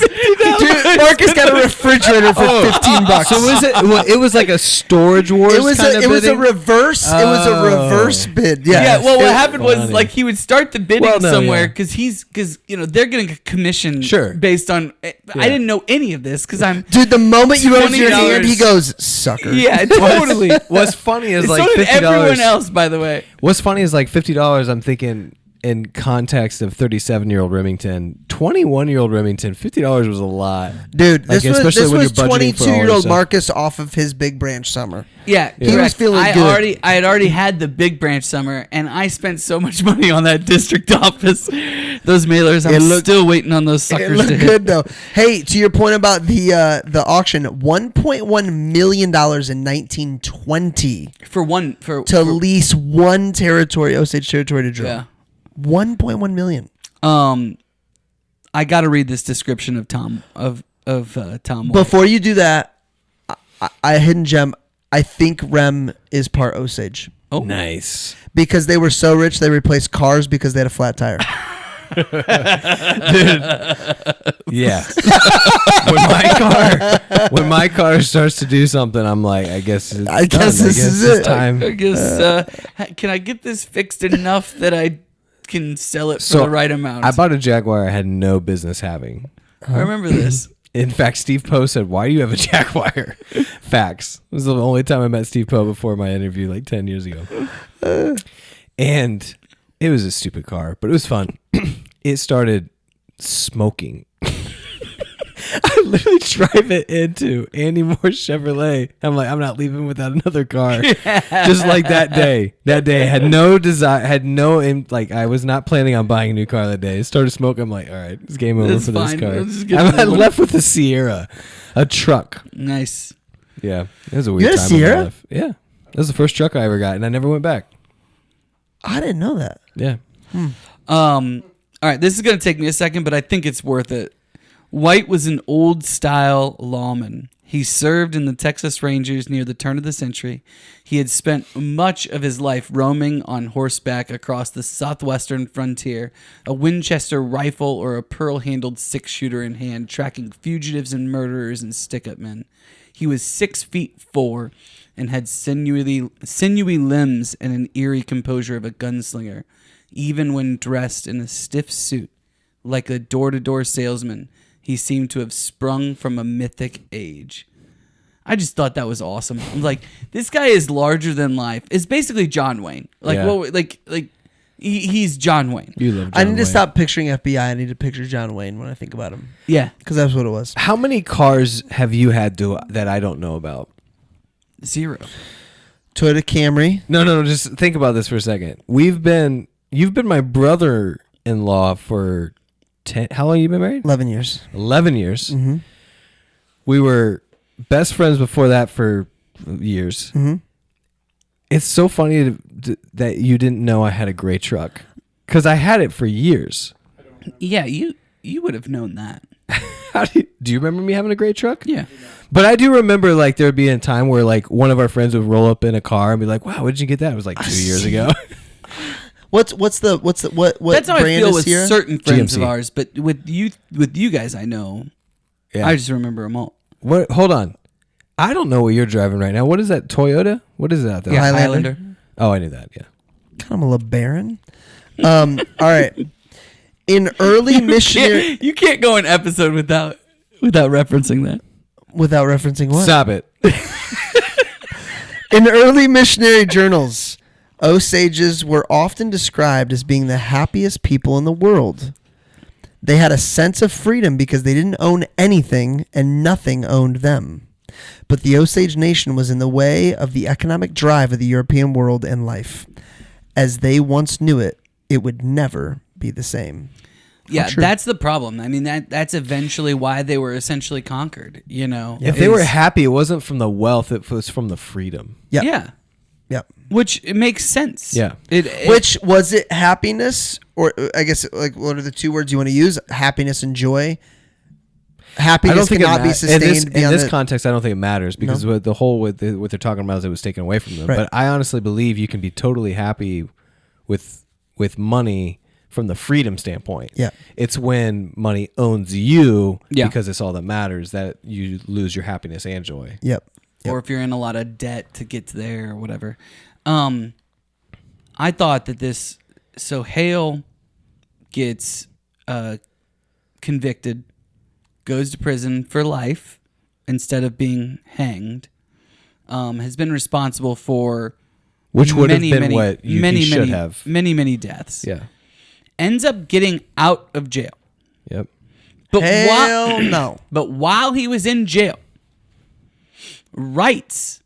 Dude, Marcus got a refrigerator for $15. So was it? Well, it was like a storage wars. It was a reverse. It was a reverse bid. Yeah. Yeah, well, what It's happened was funny. like he would start the bidding Well, no, somewhere yeah. because they're getting a commission Sure. based on. I didn't know any of this because I'm. Dude, the moment you raise your $20. hand, he goes, sucker. Yeah, totally. What's funny is So like did $50. everyone else, by the way. What's funny is like $50. I'm thinking in context of 37-year-old Remington, 21-year-old Remington, $50 was a lot. Dude, Like, this especially when was you're budgeting for all your 22-year-old stuff. Marcus off of his Big Branch summer. Yeah, He was correct. feeling good. I had already had the Big Branch summer, and I spent so much money on that district office. Those mailers, I'm still waiting on those It suckers looked to hit. good though. Hey, to your point about the auction, $1.1 million in 1920 to lease one territory, Osage territory to drill. Yeah. 1.1 million. I got to read this description of Tom White. Before you do that, I hidden gem. I think Rem is part Osage Oh, Nice. because they were so rich they replaced cars because they had a flat tire. Yeah. when my car starts to do something, I'm like, I guess it's I guess done. this is it's it. time. I guess can I get this fixed enough that I can sell it for So, the right amount? I bought a Jaguar I had no business having. I remember this. In fact, Steve Poe said, "Why do you have a Jaguar?" Facts. It was the only time I met Steve Poe before my interview, like 10 years ago. And it was a stupid car, but it was fun. It started smoking. I literally drive it into Andy Moore's Chevrolet. I'm like, I'm not leaving without another car. Just like that day. That day I had no desire, I was not planning on buying a new car that day. It started smoking. I'm like, all right, it's game over It's for fine. this car. Let's just get I'm another one. left with a Sierra, a truck. Nice. Yeah, it was a weird had a time in my Sierra? life. Yeah, that was the first truck I ever got, and I never went back. I didn't know that. Yeah. All right, this is going to take me a second, but I think it's worth it. White was an old-style lawman. He served in the Texas Rangers near the turn of the century. He had spent much of his life roaming on horseback across the southwestern frontier, a Winchester rifle or a pearl-handled six-shooter in hand, tracking fugitives and murderers and stick-up men. He was 6'4" and had sinewy limbs and an eerie composure of a gunslinger. Even when dressed in a stiff suit, like a door-to-door salesman, he seemed to have sprung from a mythic age. I just thought that was awesome. I'm like, this guy is larger than life. It's basically John Wayne. Like, Yeah. well, he's John Wayne. You love John I need to Wayne. stop picturing FBI. I need to picture John Wayne when I think about him Yeah, because that's what it was. How many cars have you had that I don't know about? 0. Toyota Camry. No. Just think about this for a second. You've been my brother-in-law for 10. How long have you been married? 11 years. 11 years. Mm-hmm. We were best friends before that for years. Mm-hmm. It's so funny that you didn't know I had a gray truck because I had it for years. Yeah, you would have known that. Do you remember me having a gray truck? Yeah. But I do remember like there would be a time where like one of our friends would roll up in a car and be like, "Wow, when did you get that?" It was like 2 years ago. What That's how I brand feel is with here? certain friends GMC. of ours, but with you guys, I know. Yeah. I just remember them all. What? Hold on. I don't know what you're driving right now. What is that? Toyota? What is that? Yeah. Highlander. Oh, I knew that. Yeah. Kind of a LeBaron. All right. In early missionary, You can't go an episode without referencing that. without referencing what? Stop it. In early missionary journals, Osages were often described as being the happiest people in the world. They had a sense of freedom because they didn't own anything and nothing owned them. But the Osage Nation was in the way of the economic drive of the European world and life. As they once knew it, it would never be the same. Yeah, true. that's the problem. I mean, that's eventually why they were essentially conquered, you know. If they were happy, it wasn't from the wealth; it was from the freedom. Yep. Yeah. Yep. Which it makes sense. Yeah. Which was it happiness or I guess like what are the two words you want to use? Happiness and joy. Happiness cannot be sustained in beyond this the- context. I don't think it matters because No? what what they're talking about is it was taken away from them. Right. But I honestly believe you can be totally happy with money from the freedom standpoint. Yeah. It's when money owns you Yeah. because it's all that matters that you lose your happiness and joy. Yep. or if you're in a lot of debt to get to there or whatever. I thought that so Hale gets convicted, goes to prison for life instead of being hanged, has been responsible for Which would have many, been many, what you many, should many, have. many deaths. Yeah. ends up getting out of jail. Yep. But Hell no. But while he was in jail, writes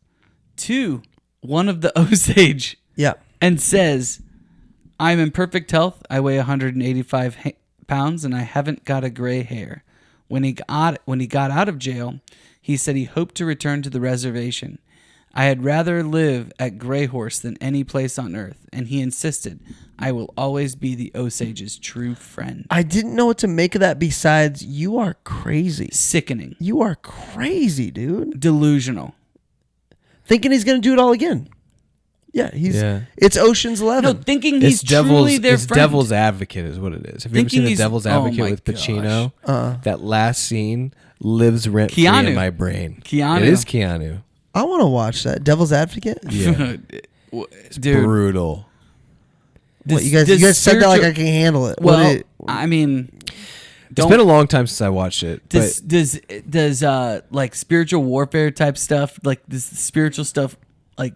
to one of the Osage Yeah. and says, I'm in perfect health. I weigh 185 pounds and I haven't got a gray hair. When he got out of jail, he said he hoped to return to the reservation. I had rather live at Gray Horse than any place on earth, and he insisted, I will always be the Osage's true friend. I didn't know what to make of that besides you are crazy. Sickening. You are crazy, dude. Delusional. Thinking he's going to do it all again. Yeah, it's Ocean's 11. No, thinking he's truly their friend. Devil's Advocate is what it is. Have you ever seen The Devil's Advocate with Pacino? That last scene lives rent-free in my brain. Keanu. It is Keanu. I want to watch that. Devil's Advocate? Yeah. It's brutal. What, you guys said that like I can handle it. Well, I mean, it's been a long time since I watched it. Does like spiritual warfare type stuff, like this spiritual stuff, like,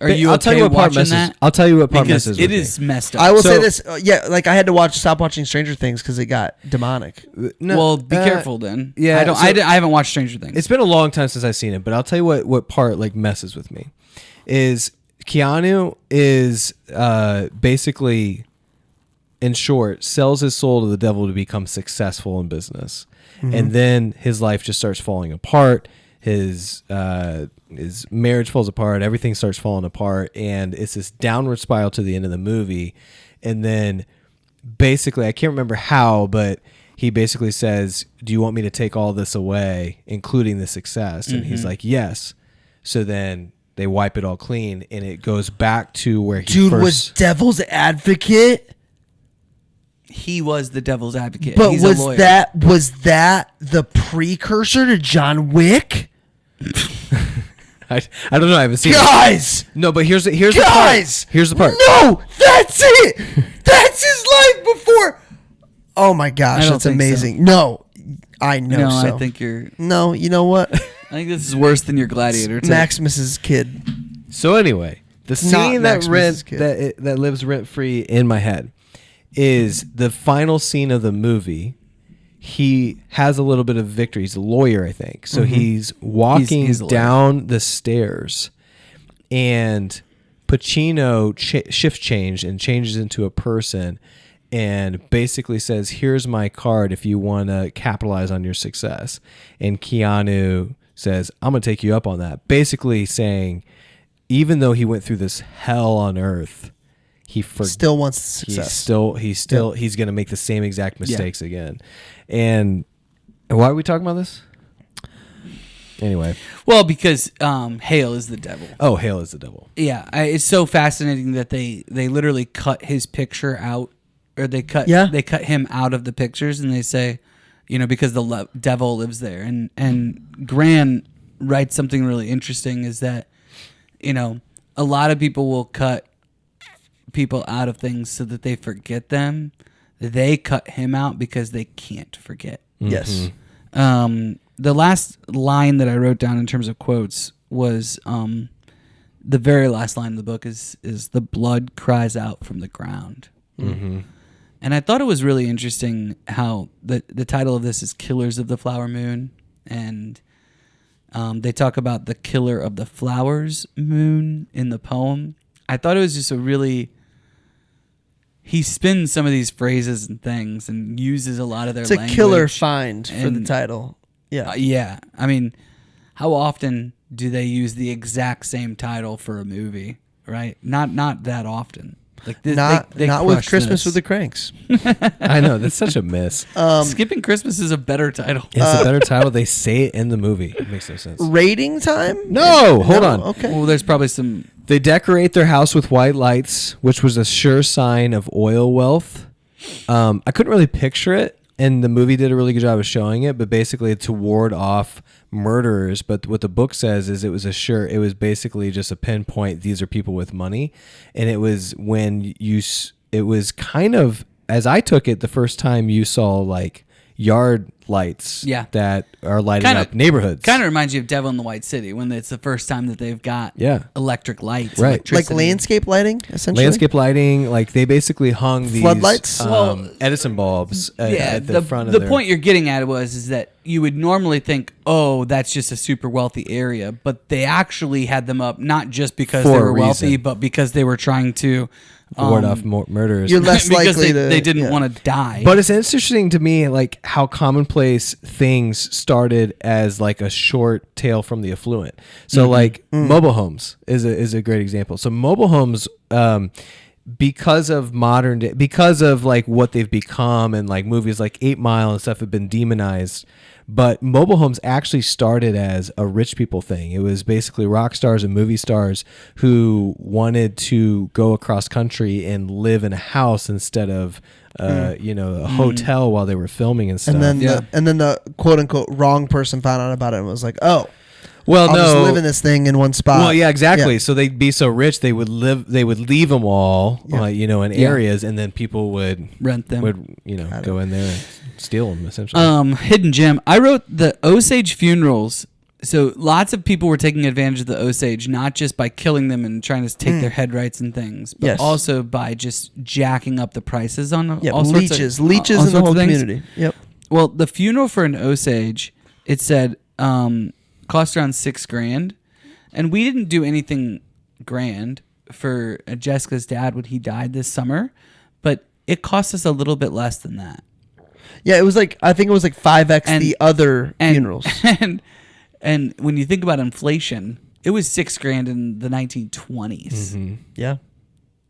are you okay watching that? I'll tell you what part because messes it with is me. messed up. I will say this. Like I had to stop watching Stranger Things because it got demonic. No, well, be careful then. Yeah, I haven't watched Stranger Things. It's been a long time since I've seen it, but I'll tell you what part like messes with me is Keanu is basically, in short, sells his soul to the devil to become successful in business, and then his life just starts falling apart. His marriage falls apart. Everything starts falling apart, and it's this downward spiral to the end of the movie. And then, basically, I can't remember how, but he basically says, "Do you want me to take all this away, including the success?" And he's like, "Yes." So then they wipe it all clean, and it goes back to where he was Devil's Advocate. He was the devil's advocate. But He's a lawyer. was that the precursor to John Wick? I don't know. I haven't seen Guys! it. No, but here's the part. Guys! Here's the part. No! That's it! That's his life before. Oh my gosh, that's amazing. So. No, I know no, so. I think you're... No, you know what? I think this is worse than your Gladiator. Maximus's kid. So anyway, the scene that lives rent-free in my head is the final scene of the movie. He has a little bit of victory. He's a lawyer, I think. So he's walking he's down the stairs, and Pacino shift change and changes into a person and basically says, "Here's my card if you want to capitalize on your success." And Keanu says, "I'm going to take you up on that." Basically saying, even though he went through this hell on earth, he still wants success. He's going to make the same exact mistakes again. And why are we talking about this? Anyway. Well, because Hale is the devil. Oh, Hale is the devil. Yeah. It's so fascinating that they literally cut his picture out, or they cut him out of the pictures, and they say, because the devil lives there. And Grann writes something really interesting is that, a lot of people will cut people out of things so that they forget them. They cut him out because they can't forget. Yes. The last line that I wrote down in terms of quotes was the very last line of the book is the blood cries out from the ground. Mm-hmm. And I thought it was really interesting how the title of this is Killers of the Flower Moon. And they talk about the killer of the flowers moon in the poem. I thought it was just he spins some of these phrases and things and uses a lot of their language. It's a killer find for the title. Yeah. Yeah. I mean, how often do they use the exact same title for a movie, right? Not that often. Like this, not with Christmas this. with the Cranks. I know, that's such a miss. Skipping Christmas is a better title. It's a better title. They say it in the movie. It makes no sense. Rating time? No, hold on. Okay. Well, there's probably some... They decorate their house with white lights, which was a sure sign of oil wealth. I couldn't really picture it, and the movie did a really good job of showing it, but basically to ward off murderers. But what the book says is it was basically just a pinpoint, these are people with money. And it was it was kind of, as I took it the first time, you saw like yard lights Yeah. that are lighting up neighborhoods. Kind of reminds you of Devil in the White City when it's the first time that they've got electric lights. Right. Like electricity. landscape lighting, essentially. Landscape lighting, like they basically hung these Floodlights? Edison bulbs at the front of the their... point you're getting at is that you would normally think, oh, that's just a super wealthy area, but they actually had them up not just because For they a were wealthy, reason. but because they were trying to ward off murders. You're less because likely they didn't yeah. want to die. But it's interesting to me, like how commonplace things started as like a short tale from the affluent. So like mobile homes is a great example. So mobile homes, because of because of like what they've become, and like movies like 8 Mile and stuff have been demonized. But mobile homes actually started as a rich people thing. It was basically rock stars and movie stars who wanted to go across country and live in a house instead of, a hotel while they were filming and stuff. And then the quote unquote wrong person found out about it and was like, oh, well, I'll just live in this thing in one spot. Well, yeah, exactly. Yeah. So they'd be so rich they would leave them all, in areas, and then people would rent them. Would go in there and steal them essentially. Hidden gem. I wrote the Osage funerals. So lots of people were taking advantage of the Osage, not just by killing them and trying to take their head rights and things, but also by just jacking up the prices on all leeches sorts of, in all the sorts whole of things. community. Yep. Well, the funeral for an Osage, it said cost around $6,000, and we didn't do anything grand for Jessica's dad when he died this summer, but it cost us a little bit less than that. Yeah, it was like I think it was like 5x the other funerals. And when you think about inflation, it was $6,000 in the 1920s. Mm-hmm. Yeah.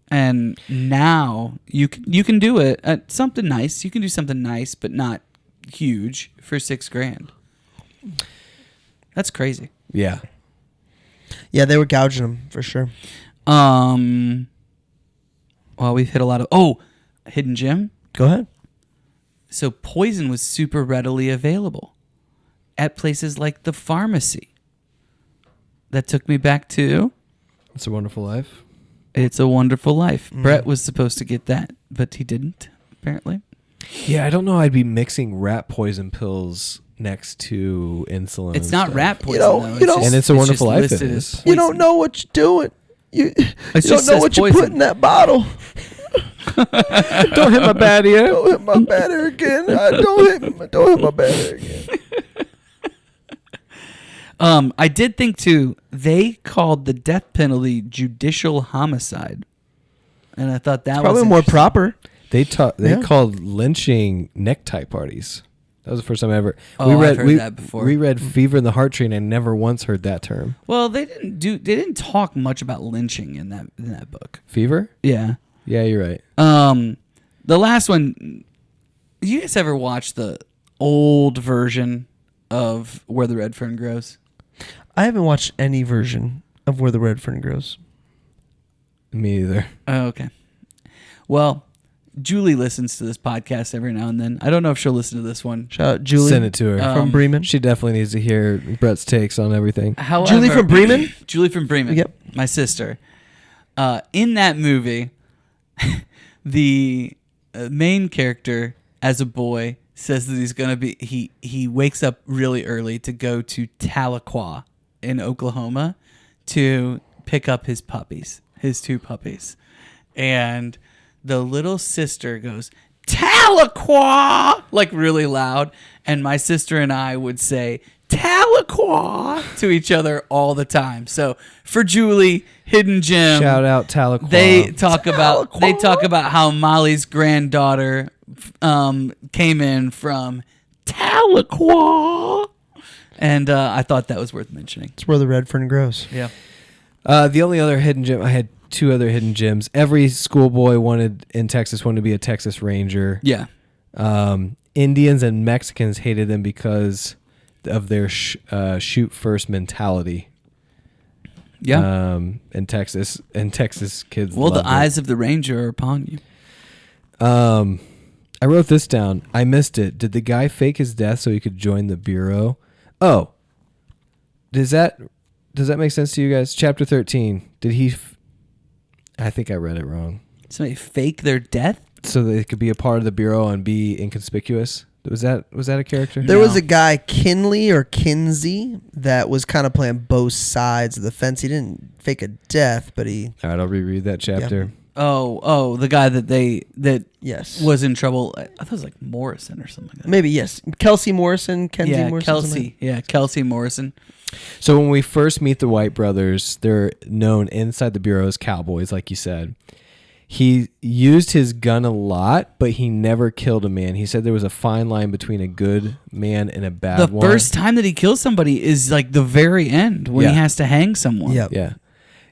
And now you can do it at something nice. You can do something nice, but not huge for $6,000. That's crazy. Yeah. Yeah, they were gouging them for sure. Well, we've hit a lot of hidden gem. Go ahead. So poison was super readily available at places like the pharmacy. That took me back to It's a Wonderful Life. It's a Wonderful Life. Brett was supposed to get that, but he didn't, apparently. Yeah, I don't know. I'd be mixing rat poison pills next to insulin. It's and not stuff. rat poison, though. And It's a Wonderful Life it listed is. as You don't poison. know what you're doing. You It don't just know says what you poison. put in that bottle. Don't hit my bad ear. Don't hit my batter again. Don't hit my batter again. I did think, too, they called the death penalty judicial homicide. And I thought that Probably was more interesting. proper. They Yeah. called lynching necktie parties. That was the first time I ever. I've heard that before. We read Fever in the Heart Tree, and I never once heard that term. Well, they didn't talk much about lynching in that book. Fever? Yeah. Yeah, you're right. The last one, you guys ever watch the old version of Where the Red Fern Grows? I haven't watched any version of Where the Red Fern Grows. Me either. Oh, okay. Well, Julie listens to this podcast every now and then. I don't know if she'll listen to this one. Shout out Julie. Send it to her. from Bremen. She definitely needs to hear Brett's takes on everything. However, Julie from Bremen? Julie from Bremen. Yep. My sister. In that movie, the main character, as a boy, says that he's going to be... He wakes up really early to go to Tahlequah in Oklahoma to pick up his puppies, his 2 puppies. And the little sister goes, Tahlequah! Like really loud. And my sister and I would say, Tahlequah! to each other all the time. So for Julie, Hidden Gem. Shout out Tahlequah. They talk about how Molly's granddaughter came in from Tahlequah. And I thought that was worth mentioning. It's Where the Red Fern Grows. Yeah. The only other hidden gem, I had 2 other hidden gems. Every schoolboy in Texas wanted to be a Texas Ranger. Yeah. Indians and Mexicans hated them because of their shoot first mentality. Yeah. In Texas kids. Well, the loved it. eyes of the Ranger are upon you. I wrote this down. I missed it. Did the guy fake his death so he could join the bureau? Oh, does that make sense to you guys? Chapter 13. Did he? I think I read it wrong. Somebody fake their death? So they could be a part of the bureau and be inconspicuous. Was that a character? There was a guy, Kinley or Kinsey, that was kind of playing both sides of the fence. He didn't fake a death, but he... All right, I'll reread that chapter. Oh, the guy that Yes. was in trouble. I thought it was like Morrison or something like that. Maybe, yes. Kelsey Morrison, Kenzie Morrison. Kelsey. Yeah, Kelsey Morrison. So when we first meet the White brothers, they're known inside the Bureau as cowboys, like you said. He used his gun a lot, but he never killed a man. He said there was a fine line between a good man and a bad one. The first time that he kills somebody is like the very end when he has to hang someone. Yep.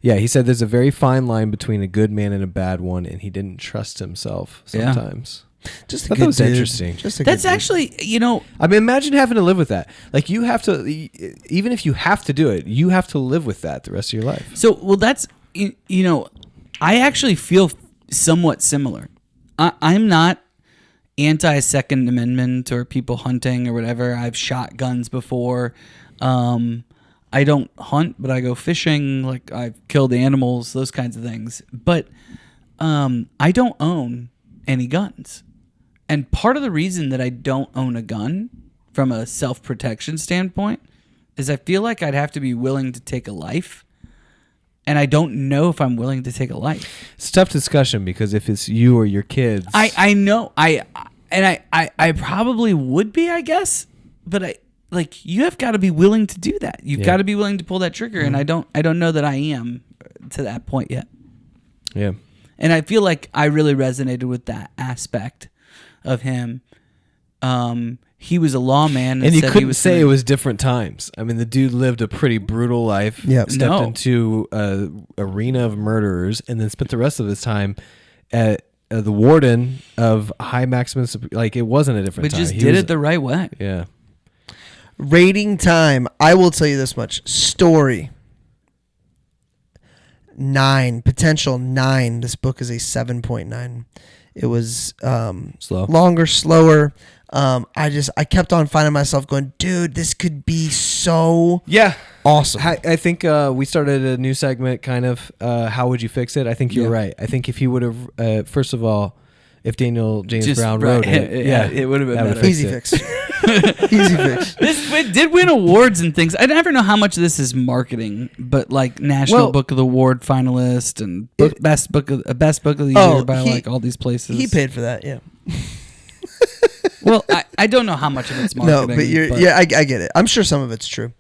Yeah, he said there's a very fine line between a good man and a bad one, and he didn't trust himself sometimes. Just a That good was dude. interesting. Just a That's good dude. actually, you know, I mean, imagine having to live with that. Like, you have to, even if you have to do it, you have to live with that the rest of your life. so, well, that's, you know, I actually feel somewhat similar. I'm not anti-Second Amendment or people hunting or whatever. I've shot guns before. I don't hunt, but I go fishing. Like, I've killed animals, those kinds of things. But I don't own any guns. And part of the reason that I don't own a gun from a self-protection standpoint is I feel like I'd have to be willing to take a life. And I don't know if I'm willing to take a life. It's a tough discussion because if it's you or your kids. I know. I probably would be, I guess. But you have got to be willing to do that. You've got to be willing to pull that trigger. And I don't know that I am to that point yet. Yeah. And I feel like I really resonated with that aspect of him. He was a lawman, And you said he couldn't was say gonna- it was different times. I mean, the dude lived a pretty brutal life. Yep. Stepped No. into a arena of murderers, and then spent the rest of his time at the warden of high maximum. Like, it wasn't a different but time. just He did was- it the right way. Yeah. Rating time. I will tell you this much. Story. 9. Potential 9. This book is a 7.9. It was Slow. longer, slower. I kept on finding myself going, dude, this could be so Yeah. awesome. I think we started a new segment, kind of, how would you fix it? I think you're Yeah. right. I think if he would have, first of all, if Daniel James Just Brown right. wrote it, It would have been that better. would've Easy fixed fix. Easy fix. It did win awards and things. I never know how much of this is marketing, but like National Well, Book of the Award finalist and best book of the Oh, year by he- like all these places. He paid for that, yeah. Well, I don't know how much of it's No, marketing. but I get it. I'm sure some of it's true.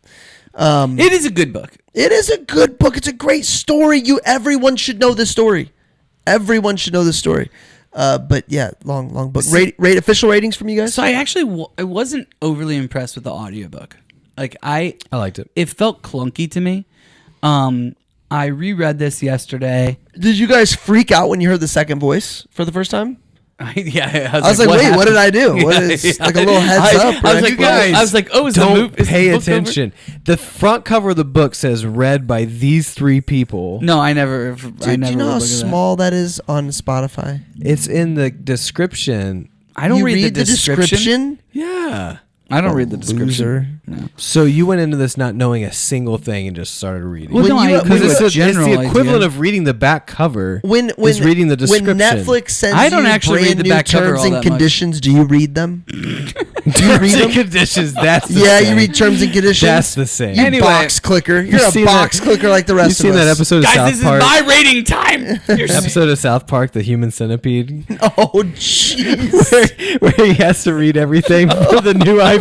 It is a good book. It is a good book. It's a great story. Everyone should know this story. Everyone should know this story. But yeah, long book. Rate official ratings from you guys? So I actually I wasn't overly impressed with the audiobook. Like I liked it. It felt clunky to me. I reread this yesterday. Did you guys freak out when you heard the second voice for the first time? I was like, wait, what did I do? What Yeah, is yeah. like a little heads up? I was right? like, You guys I was like, oh, is Don't the pay book over? attention. The front cover of the book says read by these 3 people. No, I never. Dude, I do never you know how looked at that. small that is on Spotify? It's in the description. I don't You read the description. Yeah. I don't read the description. Loser. No. So you went into this not knowing a single thing and just started reading. Well, When no, you- I when knew you- a it's general the equivalent idea. of reading the back cover. When is reading the description. When Netflix sends I don't you actually brand read the new back cover terms all and that much. conditions, do you read them? Do you read the conditions? That's the Yeah, same. you read terms and conditions. That's the same. You Anyway, box clicker. You're a seen box that- clicker like the rest You seen of us. that episode of Guys, South this Park? is my rating time. Episode of South Park, the Human Centipede, Oh, jeez. where he has to read everything for the new iPhone.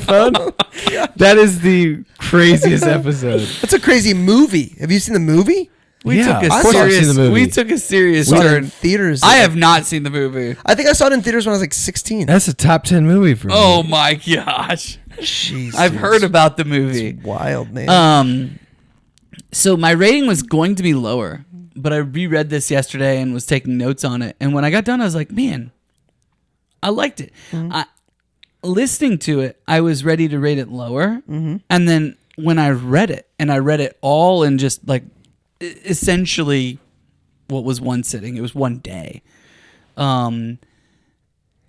That is the craziest episode. That's a crazy movie. Have you seen the movie? We Yeah, took of a course I've seen serious. the movie. We took a serious Saw it in turn. theaters. I have not seen the movie. I think I saw it in theaters when I was like 16. That's a top 10 movie for me. Oh my gosh! Jeez, I've dude. heard about the movie. Wild, man. So my rating was going to be lower, but I reread this yesterday and was taking notes on it. And when I got done, I was like, man, I liked it. Listening to it, I was ready to rate it lower. And then when I read it, and I read it all in just like essentially what was one sitting, it was one day.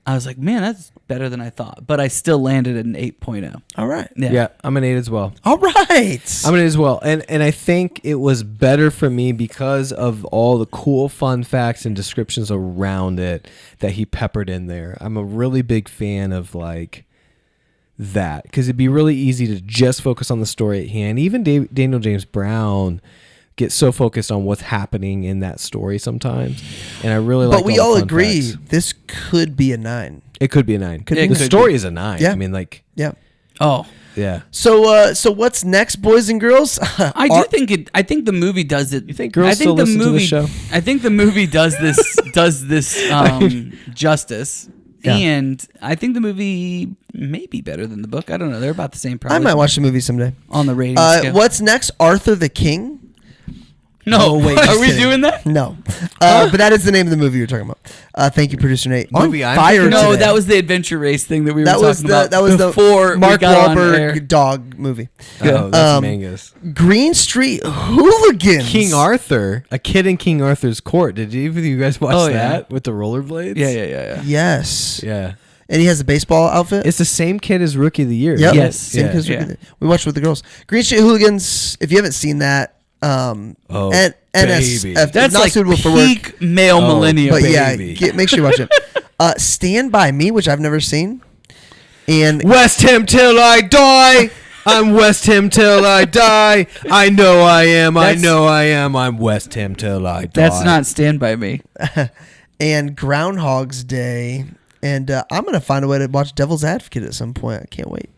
I was like, man, that's better than I thought. But I still landed at an 8.0. All right. Yeah, I'm an 8 as well. All right. I'm an 8 as well. And I think it was better for me because of all the cool fun facts and descriptions around it that he peppered in there. I'm a really big fan of like that, because it'd be really easy to just focus on the story at hand. Even Daniel James Brown gets so focused on what's happening in that story sometimes, and I really like. But we all all the fun agree facts. this could be a 9. It could be a 9. be. The story is a 9. Yeah. I mean, like, Yeah. Oh, yeah. So what's next, boys and girls? I do think it. I think the movie does it. You think girls I think still the listen to movie, the show? I think the movie does this justice, Yeah. and I think the movie may be better than the book. I don't know. They're about the same. Probably I might watch the movie someday. on the rating scale. What's next? Arthur the King? No, Oh, wait, are just we kidding. doing that? No. But that is the name of the movie you're talking about. Thank you, producer Nate. Movie On I'm fire thinking- No, today. that was the adventure race thing that we were that talking was about. that was before the Mark we got on air. Wahlberg dog movie. Oh, that's Mangus. Green Street Hooligans. King Arthur, a kid in King Arthur's court. Did either of you guys watch Oh, yeah. that with the rollerblades? Yeah. Yes. Yeah. And he has a baseball outfit. It's the same kid as Rookie of the Year. Yep. Yes. Same Yeah. kids Yeah. we watched with the girls. Green Street Hooligans. If you haven't seen that, Oh, and baby. NSF, That's not like suitable for work. peak male Oh, millennial. But baby. yeah, make sure you watch it. Stand By Me, which I've never seen. And West Ham till I die. I'm West Ham till I die. I know I am. I That's- know I am. I'm West Ham till I die. That's not Stand By Me. and Groundhog's Day. And I'm going to find a way to watch Devil's Advocate at some point. I can't wait.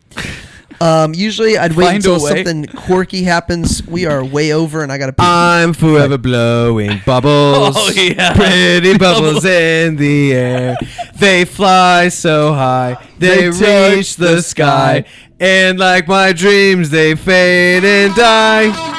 Usually I'd wait Find a until way. something quirky happens. We are way over and I got to pee. I'm forever blowing bubbles. Oh, yeah. Pretty bubbles in the air. They fly so high. They They reach the sky. And like my dreams, they fade and die.